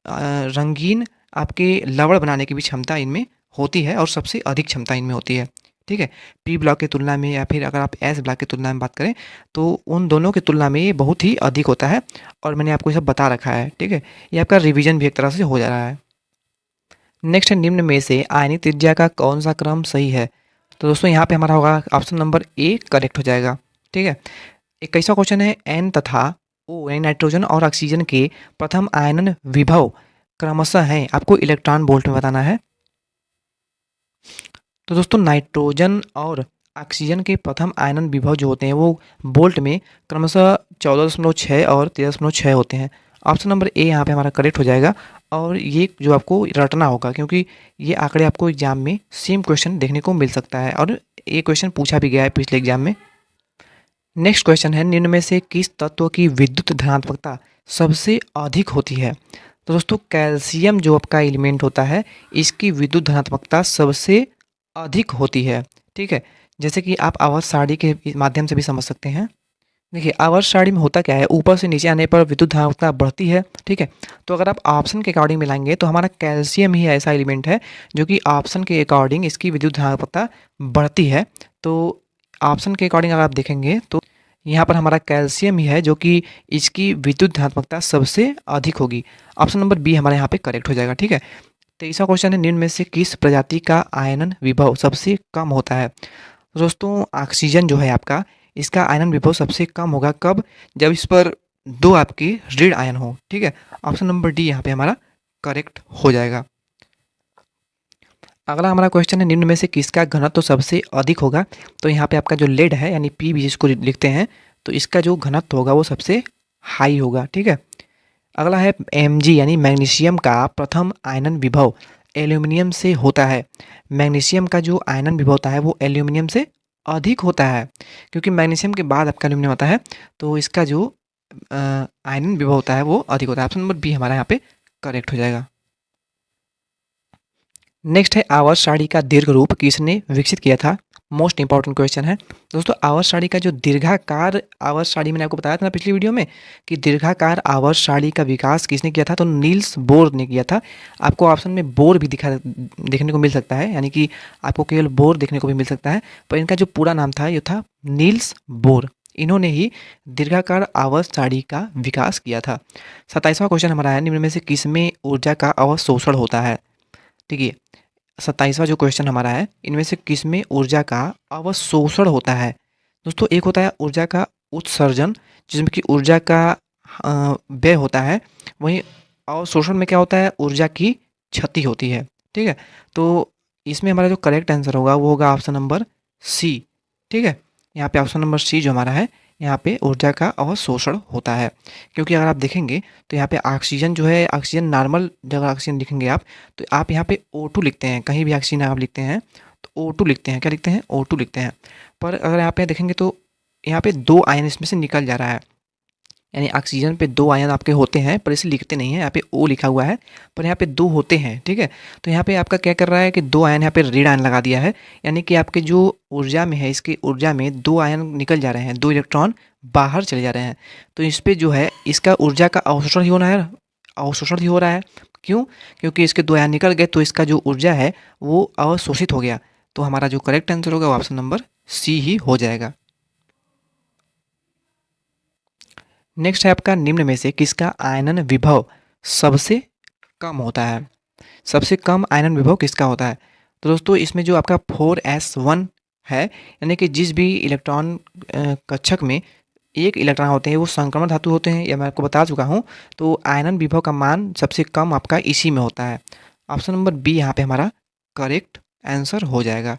रंगीन आपके लवण बनाने की भी क्षमता इनमें होती है और सबसे अधिक क्षमता इनमें होती है। ठीक है, पी ब्लॉक की तुलना में या फिर अगर आप एस ब्लॉक की तुलना में बात करें तो उन दोनों की तुलना में ये बहुत ही अधिक होता है और मैंने आपको ये सब बता रखा है। ठीक है, ये आपका रिवीजन भी एक तरह से हो जा रहा है। नेक्स्ट है, निम्न में से आयनिक त्रिज्या का कौन सा क्रम सही है? तो दोस्तों यहाँ पे हमारा होगा ऑप्शन नंबर ए करेक्ट हो जाएगा। ठीक है, 21वां क्वेश्चन है, एन तथा ओ यानी नाइट्रोजन और ऑक्सीजन के प्रथम आयनन विभव क्रमशः हैं, आपको इलेक्ट्रॉन वोल्ट में बताना है। तो दोस्तों नाइट्रोजन और ऑक्सीजन के प्रथम आयनन विभव जो होते हैं वो वोल्ट में क्रमशः 14.6 और 13.6 होते हैं। ऑप्शन नंबर ए यहाँ पे हमारा करेक्ट हो जाएगा और ये जो आपको रटना होगा क्योंकि ये आंकड़े आपको एग्जाम में सेम क्वेश्चन देखने को मिल सकता है और ये क्वेश्चन पूछा भी गया है पिछले एग्जाम में। नेक्स्ट क्वेश्चन है, निम्न में से किस तत्व की विद्युत धनात्मकता सबसे अधिक होती है? तो दोस्तों कैल्शियम जो आपका एलिमेंट होता है इसकी विद्युत धनात्मकता सबसे अधिक होती है। ठीक है, जैसे कि आप आवर्त सारणी के माध्यम से भी समझ सकते हैं। देखिए आवर्त सारणी में होता क्या है, ऊपर से नीचे आने पर विद्युत धनात्मकता बढ़ती है। ठीक है, तो अगर आप ऑप्शन के अकॉर्डिंग मिलाएंगे तो हमारा कैल्शियम ही ऐसा एलिमेंट है जो कि ऑप्शन के अकॉर्डिंग इसकी विद्युत धनात्मकता बढ़ती है। तो ऑप्शन के अकॉर्डिंग अगर आप देखेंगे तो यहाँ पर हमारा कैल्शियम ही है जो कि इसकी विद्युत धनात्मकता सबसे अधिक होगी। ऑप्शन नंबर बी हमारे यहाँ पे करेक्ट हो जाएगा। ठीक है, 23वां क्वेश्चन है, निम्न में से किस प्रजाति का आयनन विभव सबसे कम होता है? दोस्तों ऑक्सीजन जो है आपका इसका आयनन विभव सबसे कम होगा कब? जब इस पर 2 आपके ऋण आयन हो। ठीक है, ऑप्शन नंबर डी यहाँ पे हमारा करेक्ट हो जाएगा। अगला हमारा क्वेश्चन है, निम्न में से किसका घनत्व तो सबसे अधिक होगा? तो यहाँ पे आपका जो लेड है यानी पी भी जिसको लिखते हैं तो इसका जो घनत्व होगा वो सबसे हाई होगा। ठीक है, अगला है Mg यानी मैग्नीशियम का प्रथम आयनन विभव एल्यूमिनियम से होता है। मैग्नीशियम का जो आयनन विभव होता है वो एल्यूमिनियम से अधिक होता है क्योंकि मैग्नीशियम के बाद आपका एल्यूमिनियम आता है तो इसका जो आयनन विभव होता है वो अधिक होता है। ऑप्शन नंबर बी हमारा यहाँ पे करेक्ट हो जाएगा। नेक्स्ट है, आवर्त सारणी का दीर्घ रूप किसने विकसित किया था? मोस्ट इंपॉर्टेंट क्वेश्चन है दोस्तों। आवर्त सारणी का जो दीर्घाकार आवर्त सारणी मैंने आपको बताया था ना पिछली वीडियो में कि दीर्घाकार आवर्त सारणी का विकास किसने किया था? तो नील्स बोर ने किया था। आपको ऑप्शन में बोर भी देखने को मिल सकता है, यानी कि आपको केवल बोर देखने को भी मिल सकता है, पर इनका जो पूरा नाम था ये था नील्स बोर। इन्होंने ही दीर्घाकार आवर्त सारणी का विकास किया था। 27वां क्वेश्चन हमारा है, निम्न में से किसमें ऊर्जा का अवशोषण होता है? ठीक है, 27वां जो क्वेश्चन हमारा है, इनमें से किसमें ऊर्जा का अवशोषण होता है? दोस्तों एक होता है ऊर्जा का उत्सर्जन जिसमें कि ऊर्जा का व्यय होता है, वहीं अवशोषण में क्या होता है? ऊर्जा की क्षति होती है। ठीक है, तो इसमें हमारा जो करेक्ट आंसर होगा वो होगा ऑप्शन नंबर सी। ठीक है, यहाँ पे ऑप्शन नंबर सी जो हमारा है यहाँ पे ऊर्जा का अवशोषण होता है क्योंकि अगर आप देखेंगे तो यहाँ पे ऑक्सीजन जो है, ऑक्सीजन नॉर्मल जगह ऑक्सीजन लिखेंगे आप तो आप यहाँ पे O2 लिखते हैं, कहीं भी ऑक्सीजन आप लिखते हैं तो O2 लिखते हैं। क्या लिखते हैं? O2 लिखते हैं। पर अगर यहाँ पे देखेंगे तो यहाँ पे 2 आयन इसमें से निकल जा रहा है, यानी ऑक्सीजन पे 2 आयन आपके होते हैं पर इसे लिखते नहीं हैं, यहाँ पे O लिखा हुआ है पर यहाँ पे 2 होते हैं। ठीक है, तो यहाँ पे आपका क्या कर रहा है कि 2 आयन यहाँ पे ऋण आयन लगा दिया है, यानी कि आपके जो ऊर्जा में है इसकी ऊर्जा में 2 आयन निकल जा रहे हैं, 2 इलेक्ट्रॉन बाहर चले जा रहे हैं। तो इस पर जो है इसका ऊर्जा का अवशोषण ही होना है, अवशोषण ही हो रहा है। क्यों? क्योंकि इसके 2 आयन निकल गए तो इसका जो ऊर्जा है वो अवशोषित हो गया। तो हमारा जो करेक्ट आंसर होगा वो ऑप्शन नंबर सी ही हो जाएगा। नेक्स्ट है आपका, निम्न में से किसका आयनन विभव सबसे कम होता है? सबसे कम आयनन विभव किसका होता है? तो दोस्तों इसमें जो आपका 4s1 है, यानी कि जिस भी इलेक्ट्रॉन कक्षक में एक इलेक्ट्रॉन होते हैं वो संक्रमण धातु होते हैं, या मैं आपको बता चुका हूँ। तो आयनन विभव का मान सबसे कम आपका इसी में होता है। ऑप्शन नंबर बी यहाँ पे हमारा करेक्ट आंसर हो जाएगा।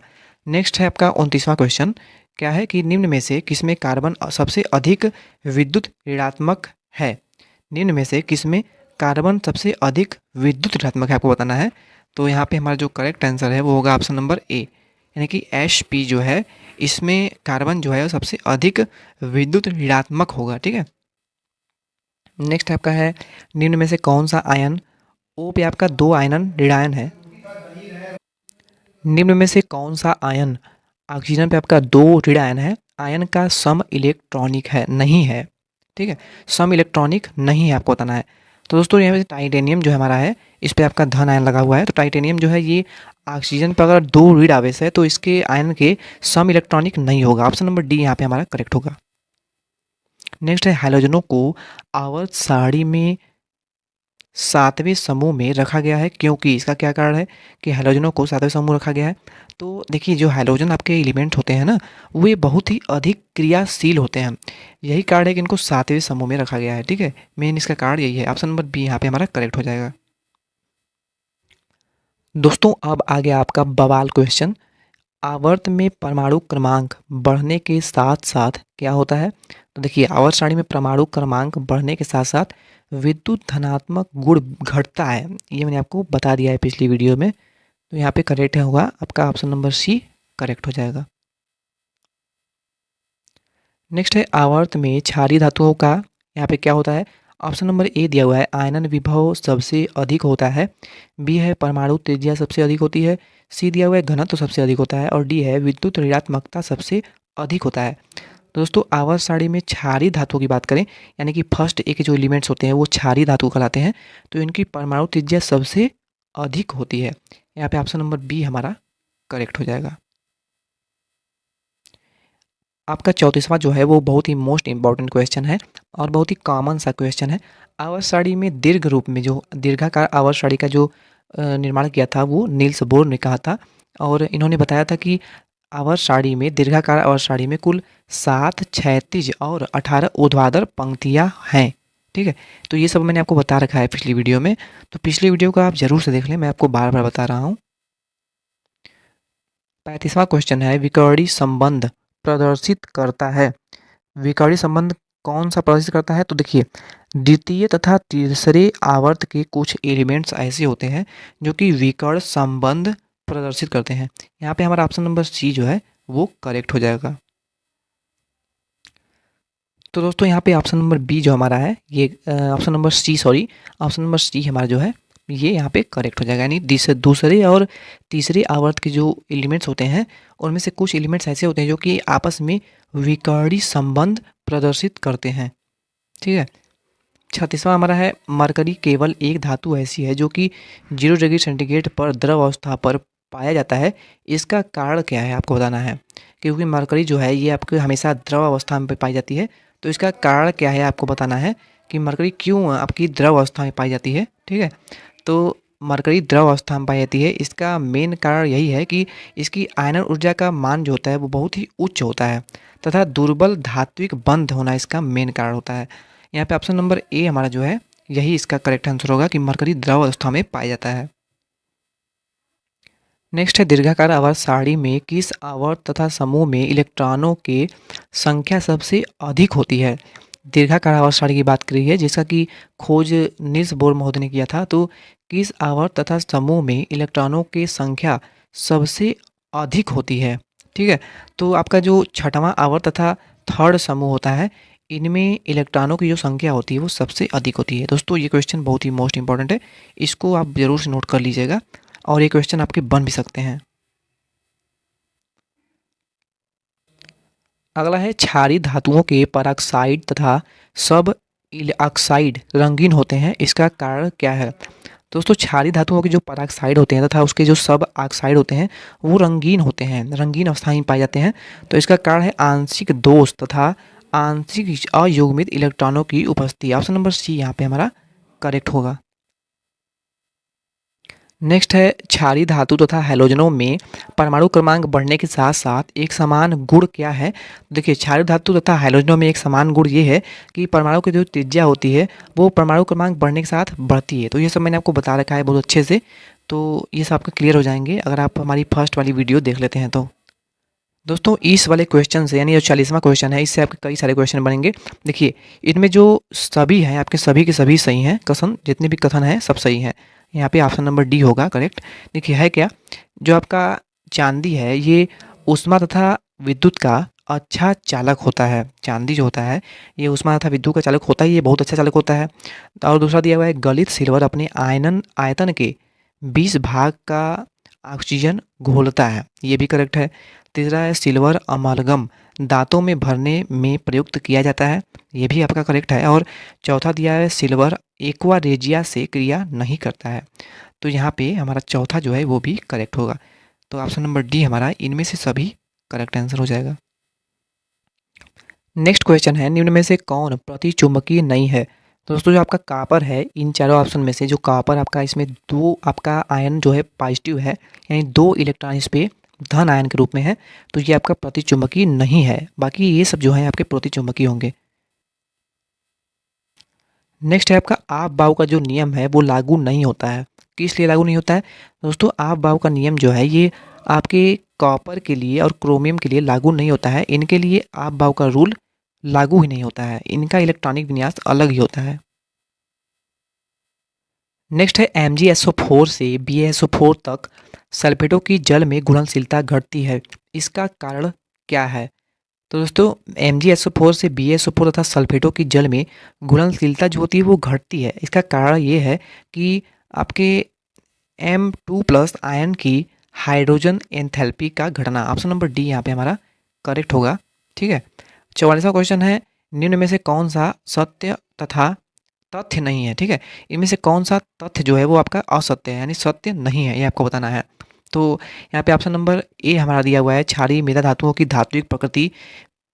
नेक्स्ट है आपका 29वां क्वेश्चन, क्या है कि निम्न में से किसमें कार्बन सबसे अधिक विद्युत ऋणात्मक है? निम्न में से किसमें कार्बन सबसे अधिक विद्युत ऋणात्मक है, आपको बताना है। तो यहाँ पे हमारा जो करेक्ट आंसर है वो होगा ऑप्शन नंबर ए, यानी कि Hp जो है इसमें कार्बन जो है वो सबसे अधिक विद्युत ऋणात्मक होगा। ठीक है। नेक्स्ट आपका है, निम्न में से कौन सा आयन, O पे आपका 2 आयनन ऋणायन है। निम्न में से कौन सा आयन ऑक्सीजन पे आपका 2 ऋण आयन है, आयन का सम इलेक्ट्रॉनिक है, नहीं है। ठीक है, सम इलेक्ट्रॉनिक नहीं है, आपको बताना है। तो दोस्तों यहाँ पे टाइटेनियम जो हमारा है इस पे आपका धन आयन लगा हुआ है। तो टाइटेनियम जो है ये ऑक्सीजन पर अगर 2 ऋण आवेश है तो इसके आयन के सम इलेक्ट्रॉनिक नहीं होगा। ऑप्शन नंबर डी यहाँ पे हमारा करेक्ट होगा। नेक्स्ट है, हैलोजनों को आवर्त सारणी में 7वें समूह में रखा गया है, क्योंकि इसका क्या कारण है कि हैलोजनों को 7वें समूह रखा गया है। तो देखिए जो हैलोजन आपके एलिमेंट होते हैं ना, वे बहुत ही अधिक क्रियाशील होते हैं, यही कारण है कि इनको 7वें समूह में रखा गया है। ठीक है, मेन इसका कारण यही है। ऑप्शन नंबर बी यहाँ पे हमारा करेक्ट हो जाएगा। दोस्तों अब आ गया आपका बवाल क्वेश्चन, आवर्त में परमाणु क्रमांक बढ़ने के साथ साथ क्या होता है? तो देखिए आवर्त सारणी में परमाणु क्रमांक बढ़ने के साथ साथ विद्युत धनात्मक गुण घटता है, ये मैंने आपको बता दिया है पिछली वीडियो में। तो यहाँ पे करेक्ट होगा आपका ऑप्शन नंबर सी करेक्ट हो जाएगा। नेक्स्ट है, आवर्त में क्षारीय धातुओं का यहाँ पे क्या होता है? ऑप्शन नंबर ए दिया हुआ है आयनन विभव सबसे अधिक होता है, बी है परमाणु त्रिज्या सबसे अधिक होती है, सी दिया हुआ है घनत्व सबसे अधिक होता है, और डी है विद्युत ऋणात्मकता सबसे अधिक होता है। तो दोस्तों आवर्त सारणी में क्षारीय धातुओं की बात करें, यानी कि फर्स्ट ए के जो एलिमेंट्स होते हैं वो क्षारीय धातु कहलाते हैं, तो इनकी परमाणु त्रिज्या सबसे अधिक होती है। यहाँ पे ऑप्शन नंबर बी हमारा करेक्ट हो जाएगा। आपका 34वां जो है वो बहुत ही मोस्ट इंपॉर्टेंट क्वेश्चन है और बहुत ही कॉमन सा क्वेश्चन है। आवर्त सारणी में दीर्घ रूप में जो दीर्घाकार आवर्त सारणी का जो निर्माण किया था वो नील्स बोर ने कहा था, और इन्होंने बताया था कि आवर्त सारणी में दीर्घाकार आवर्त सारणी में कुल 7 क्षैतिज और 18 ऊर्ध्वाधर पंक्तियां हैं। ठीक है, तो ये सब मैंने आपको बता रखा है पिछली वीडियो में, तो पिछली वीडियो को आप जरूर से देख लें, मैं आपको बार बार बता रहा हूँ। 35वां क्वेश्चन है, विकर्णी संबंध प्रदर्शित करता है। विकर्णी संबंध कौन सा प्रदर्शित करता है? तो देखिए द्वितीय तथा तीसरे आवर्त के कुछ एलिमेंट्स ऐसे होते हैं जो कि विकर्ण संबंध प्रदर्शित करते हैं। यहाँ पे हमारा ऑप्शन नंबर सी जो है वो करेक्ट हो जाएगा। तो दोस्तों यहाँ पे ऑप्शन नंबर बी जो हमारा है ये option number c sorry option number c हमारा जो है ये यहाँ पे करेक्ट हो जाएगा। यानी दूसरे और तीसरे आवर्त के जो एलिमेंट्स होते हैं उनमें से कुछ एलिमेंट्स ऐसे होते हैं जो कि आपस में विकर्णी संबंध प्रदर्शित करते हैं। ठीक है, 36वां हमारा है, मरकरी केवल एक धातु ऐसी है जो कि 0 डिग्री सेंटीग्रेड पर द्रव अवस्था पर पाया जाता है, इसका कारण क्या है आपको बताना है। क्योंकि मरकरी जो है ये आपको हमेशा द्रव अवस्था में पाई जाती है, तो इसका कारण क्या है आपको बताना है कि मरकरी क्यों आपकी द्रव अवस्था में पाई जाती है। ठीक है, तो मरकरी द्रव अवस्था में पाई जाती है, इसका मेन कारण यही है कि इसकी आयनन ऊर्जा का मान जो होता है वो बहुत ही उच्च होता है तथा दुर्बल धात्विक बंध होना इसका मेन कारण होता है। यहाँ पे ऑप्शन नंबर ए हमारा जो है यही इसका करेक्ट आंसर होगा कि मरकरी द्रव अवस्था में पाया जाता है। नेक्स्ट है, दीर्घाकार आवर्त सारणी में किस आवर्त तथा समूह में इलेक्ट्रॉनों के संख्या सबसे अधिक होती है? दीर्घाकार आवर्त सारणी की बात करी है जिसका कि खोज नील्स बोर महोदय ने किया था। तो किस आवर्त तथा समूह में इलेक्ट्रॉनों की संख्या सबसे अधिक होती है? ठीक है, तो आपका जो छठवां आवर्त तथा थर्ड समूह होता है इनमें इलेक्ट्रॉनों की जो संख्या होती है वो सबसे अधिक होती है। दोस्तों ये क्वेश्चन बहुत ही मोस्ट इंपॉर्टेंट है, इसको आप ज़रूर से नोट कर लीजिएगा और ये क्वेश्चन आपके बन भी सकते हैं। अगला है, क्षारीय धातुओं के परऑक्साइड तथा सब ऑक्साइड रंगीन होते हैं, इसका कारण क्या है? दोस्तों क्षारीय धातुओं के जो परऑक्साइड होते हैं तथा उसके जो सब ऑक्साइड होते हैं वो रंगीन होते हैं, रंगीन अवस्था में पाए जाते हैं। तो इसका कारण है आंशिक दोष तथा आंशिक अयुग्मित इलेक्ट्रॉनों की उपस्थिति। ऑप्शन नंबर सी यहाँ पे हमारा करेक्ट होगा। नेक्स्ट है, क्षारीय धातु तथा हैलोजनों में परमाणु क्रमांक बढ़ने के साथ साथ एक समान गुण क्या है? देखिए क्षारीय धातु तथा हैलोजनों में एक समान गुण ये है कि परमाणु की जो त्रिज्या होती है वो परमाणु क्रमांक बढ़ने के साथ बढ़ती है। तो ये सब मैंने आपको बता रखा है बहुत अच्छे से, तो ये सब आपका क्लियर हो जाएंगे अगर आप हमारी फर्स्ट वाली वीडियो देख लेते हैं तो। दोस्तों इस वाले क्वेश्चन से यानी जो 40वां क्वेश्चन है, इससे आपके कई सारे क्वेश्चन बनेंगे। देखिए, इनमें जो सभी हैं आपके सभी के सभी सही हैं, कथन जितने भी कथन हैं सब सही हैं। यहाँ पे ऑप्शन नंबर डी होगा करेक्ट। देखिए है क्या, जो आपका चांदी है ये ऊष्मा तथा विद्युत का अच्छा चालक होता है। चांदी जो होता है ये ऊष्मा तथा विद्युत का चालक होता है, ये बहुत अच्छा चालक होता है। और दूसरा दिया हुआ है गलित सिल्वर अपने आयतन के 20 भाग का ऑक्सीजन घोलता है, ये भी करेक्ट है। तीसरा है सिल्वर अमालगम दांतों में भरने में प्रयुक्त किया जाता है, ये भी आपका करेक्ट है। और चौथा दिया है सिल्वर एक्वा रेजिया से क्रिया नहीं करता है, तो यहाँ पे हमारा चौथा जो है वो भी करेक्ट होगा। तो ऑप्शन नंबर डी हमारा इनमें से सभी करेक्ट आंसर हो जाएगा। नेक्स्ट क्वेश्चन है, निम्न में से कौन प्रतिचुंबकीय नहीं है। तो दोस्तों जो आपका कॉपर है, इन चारों ऑप्शन में से जो कॉपर आपका, इसमें दो आपका आयन जो है पॉजिटिव है, यानी 2 इलेक्ट्रॉन इस पे धन आयन के रूप में है, तो ये आपका प्रतिचुंबकीय नहीं है। बाकी ये सब जो है आपके प्रतिचुंबकीय होंगे। नेक्स्ट है आपका आप बाव का जो नियम है वो लागू नहीं होता है। किस लिए लागू नहीं होता है दोस्तों? आप बाव का नियम जो है ये आपके कॉपर के लिए और क्रोमियम के लिए लागू नहीं होता है। इनके लिए आप बाव का रूल लागू ही नहीं होता है, इनका इलेक्ट्रॉनिक विन्यास अलग ही होता है। नेक्स्ट है MgSO4 से BaSO4 तक सल्फेटों की जल में घुलनशीलता घटती है, इसका कारण क्या है? तो दोस्तों MgSO4 से BaSO4 तथा सल्फेटों की जल में घुलनशीलता जो होती है वो घटती है। इसका कारण ये है कि आपके M2+ आयन की हाइड्रोजन एंथैल्पी का घटना। ऑप्शन नंबर डी यहाँ पे हमारा करेक्ट होगा। ठीक है, 44वां क्वेश्चन है, निम्न में से कौन सा सत्य तथा तथ्य नहीं है। ठीक है, इनमें से कौन सा तथ्य जो है वो आपका असत्य है, यानी सत्य नहीं है, ये आपको बताना है। तो यहाँ पे ऑप्शन नंबर ए हमारा दिया हुआ है, क्षारीय मृदा धातुओं की धात्विक प्रकृति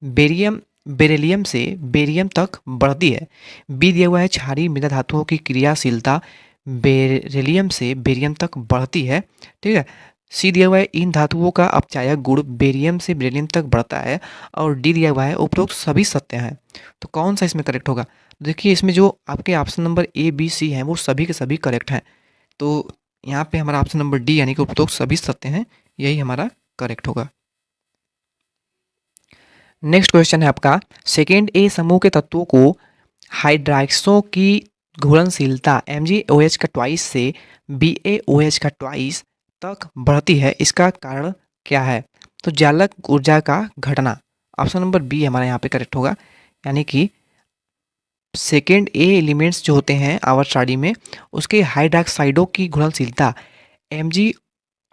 बेरिलियम से बेरियम तक बढ़ती है। बी दिया हुआ है, क्षारीय मृदा धातुओं की क्रियाशीलता बेरिलियम से बेरियम तक बढ़ती है। ठीक है, सी दिया हुआ है, इन धातुओं का अपचायक गुण बेरियम से बेरिलियम तक बढ़ता है। और डी दिया हुआ है, उपरोक्त सभी सत्य हैं। तो कौन सा इसमें करेक्ट होगा? देखिए इसमें जो आपके option number a b c हैं वो सभी के सभी करेक्ट हैं। तो यहाँ पे हमारा ऑप्शन नंबर डी यानी कि उपरोक्त सभी सत्य हैं, यही हमारा करेक्ट होगा। नेक्स्ट क्वेश्चन है आपका, सेकेंड ए समूह के तत्वों को हाइड्रॉक्सों की घुलनशीलता MgOH का ट्वाइस से BaOH का ट्वाइस तक बढ़ती है, इसका कारण क्या है? तो जालक ऊर्जा का घटना। ऑप्शन नंबर बी हमारा यहाँ पे करेक्ट होगा, यानी कि सेकेंड ए एलिमेंट्स जो होते हैं आवर्त सारणी में, उसके हाइड्रॉक्साइडों की घुलनशीलता Mg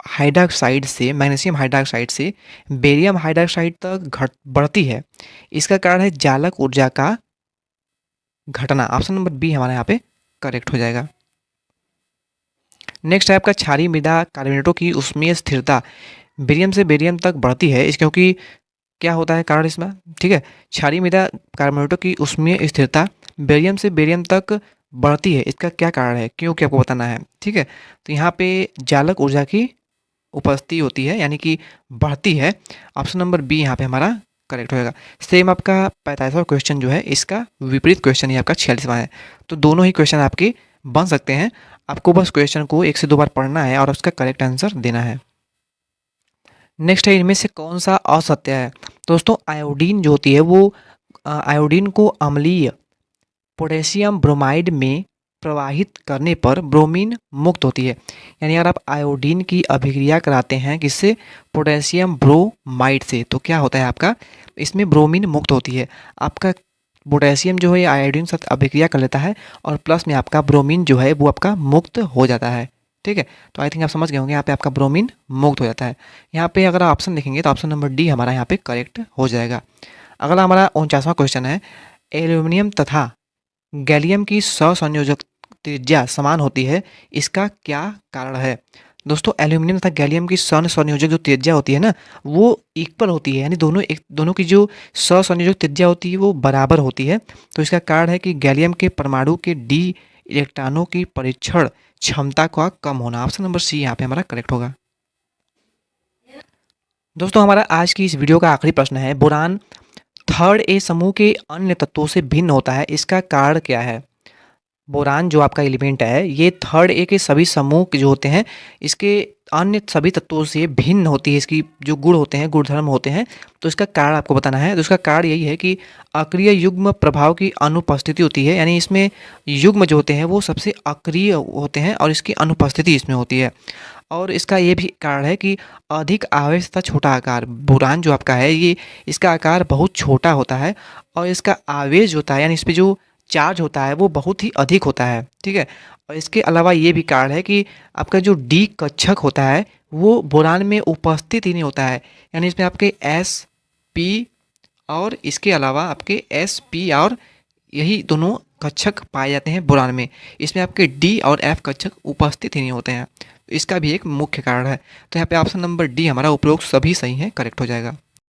हाइड्रॉक्साइड से, मैग्नीशियम हाइड्रॉक्साइड से बेरियम हाइड्रॉक्साइड तक बढ़ती है, इसका कारण है जालक ऊर्जा का घटना। ऑप्शन नंबर बी हमारा यहाँ पे करेक्ट हो जाएगा। नेक्स्ट है आपका क्षारीय मृदा कार्बोनेटों की ऊष्मीय स्थिरता बेरियम से बेरियम तक बढ़ती है, इस क्योंकि क्या होता है कारण इसमें? ठीक है, क्षारीय मृदा कार्बोनेटों की ऊष्मीय स्थिरता बेरियम से बेरियम तक बढ़ती है, इसका क्या कारण है, क्योंकि आपको बताना है। ठीक है, तो यहाँ पे जालक ऊर्जा की उपस्थिति होती है, यानी कि बढ़ती है। ऑप्शन नंबर बी यहाँ पे हमारा करेक्ट होएगा। सेम आपका 45वां क्वेश्चन जो है इसका विपरीत क्वेश्चन ही आपका 46वां है। तो दोनों ही क्वेश्चन आपके बन सकते हैं, आपको बस क्वेश्चन को 1 से 2 बार पढ़ना है और उसका करेक्ट आंसर देना है। नेक्स्ट है, इनमें से कौन सा असत्य है? दोस्तों आयोडीन जो होती है वो आयोडीन को अम्लीय पोटेशियम ब्रोमाइड में प्रवाहित करने पर ब्रोमीन मुक्त होती है। यानी अगर आप आयोडीन की अभिक्रिया कराते हैं किससे? पोटेशियम ब्रोमाइड से, तो क्या होता है आपका इसमें ब्रोमीन मुक्त होती है। आपका पोटेशियम जो है आयोडीन के साथ अभिक्रिया कर लेता है और प्लस में आपका ब्रोमीन जो है वो आपका मुक्त हो जाता है। ठीक है, तो आई थिंक आप समझ गए होंगे, यहाँ पे आपका ब्रोमीन मुक्त हो जाता है। यहाँ पे अगर ऑप्शन देखेंगे तो ऑप्शन नंबर डी हमारा यहाँ पे करेक्ट हो जाएगा। अगला हमारा 49वां क्वेश्चन है, एल्यूमिनियम तथा गैलियम की सहसंयोजक त्रिज्या समान होती है, इसका क्या कारण है? दोस्तों एल्यूमिनियम तथा गैलियम की सहसंयोजक जो त्रिज्या होती है ना वो इक्वल होती है, यानी दोनों की जो सहसंयोजक त्रिज्या होती है वो बराबर होती है। तो इसका कारण है कि गैलियम के परमाणु के डी इलेक्ट्रॉनों की परीक्षण क्षमता का कम होना। ऑप्शन नंबर सी यहाँ पे हमारा करेक्ट होगा। दोस्तों हमारा आज की इस वीडियो का आखिरी प्रश्न है, बोरान थर्ड ए समूह के अन्य तत्वों से भिन्न होता है, इसका कारण क्या है? बोरान जो आपका एलिमेंट है ये थर्ड ए के सभी समूह जो होते हैं इसके अन्य सभी तत्वों से भिन्न होती है, इसकी जो गुण होते हैं, गुणधर्म होते हैं, तो इसका कारण आपको बताना है। तो इसका कारण यही है कि अक्रिय युग्म प्रभाव की अनुपस्थिति होती है, यानी इसमें युग्म जो होते हैं वो सबसे अक्रिय होते हैं और इसकी अनुपस्थिति इसमें होती है। और इसका ये भी कारण है कि अधिक आवेश तथा छोटा आकार, बोरान जो आपका है ये इसका आकार बहुत छोटा होता है और इसका आवेश होता है, यानी इस पे जो चार्ज होता है वो बहुत ही अधिक होता है, ठीक है। और इसके अलावा ये भी कारण है कि आपका जो डी कक्षक होता है वो बोरान में उपस्थित ही नहीं होता है, यानी इसमें आपके एस पी और इसके अलावा आपके एस पी और यही दोनों कक्षक पाए जाते हैं बोरान में। इसमें आपके डी और एफ कक्षक उपस्थित ही नहीं होते हैं, इसका भी एक मुख्य कारण है। तो यहाँ पे ऑप्शन नंबर डी हमारा उपरोक्त सभी सही है, करेक्ट हो जाएगा।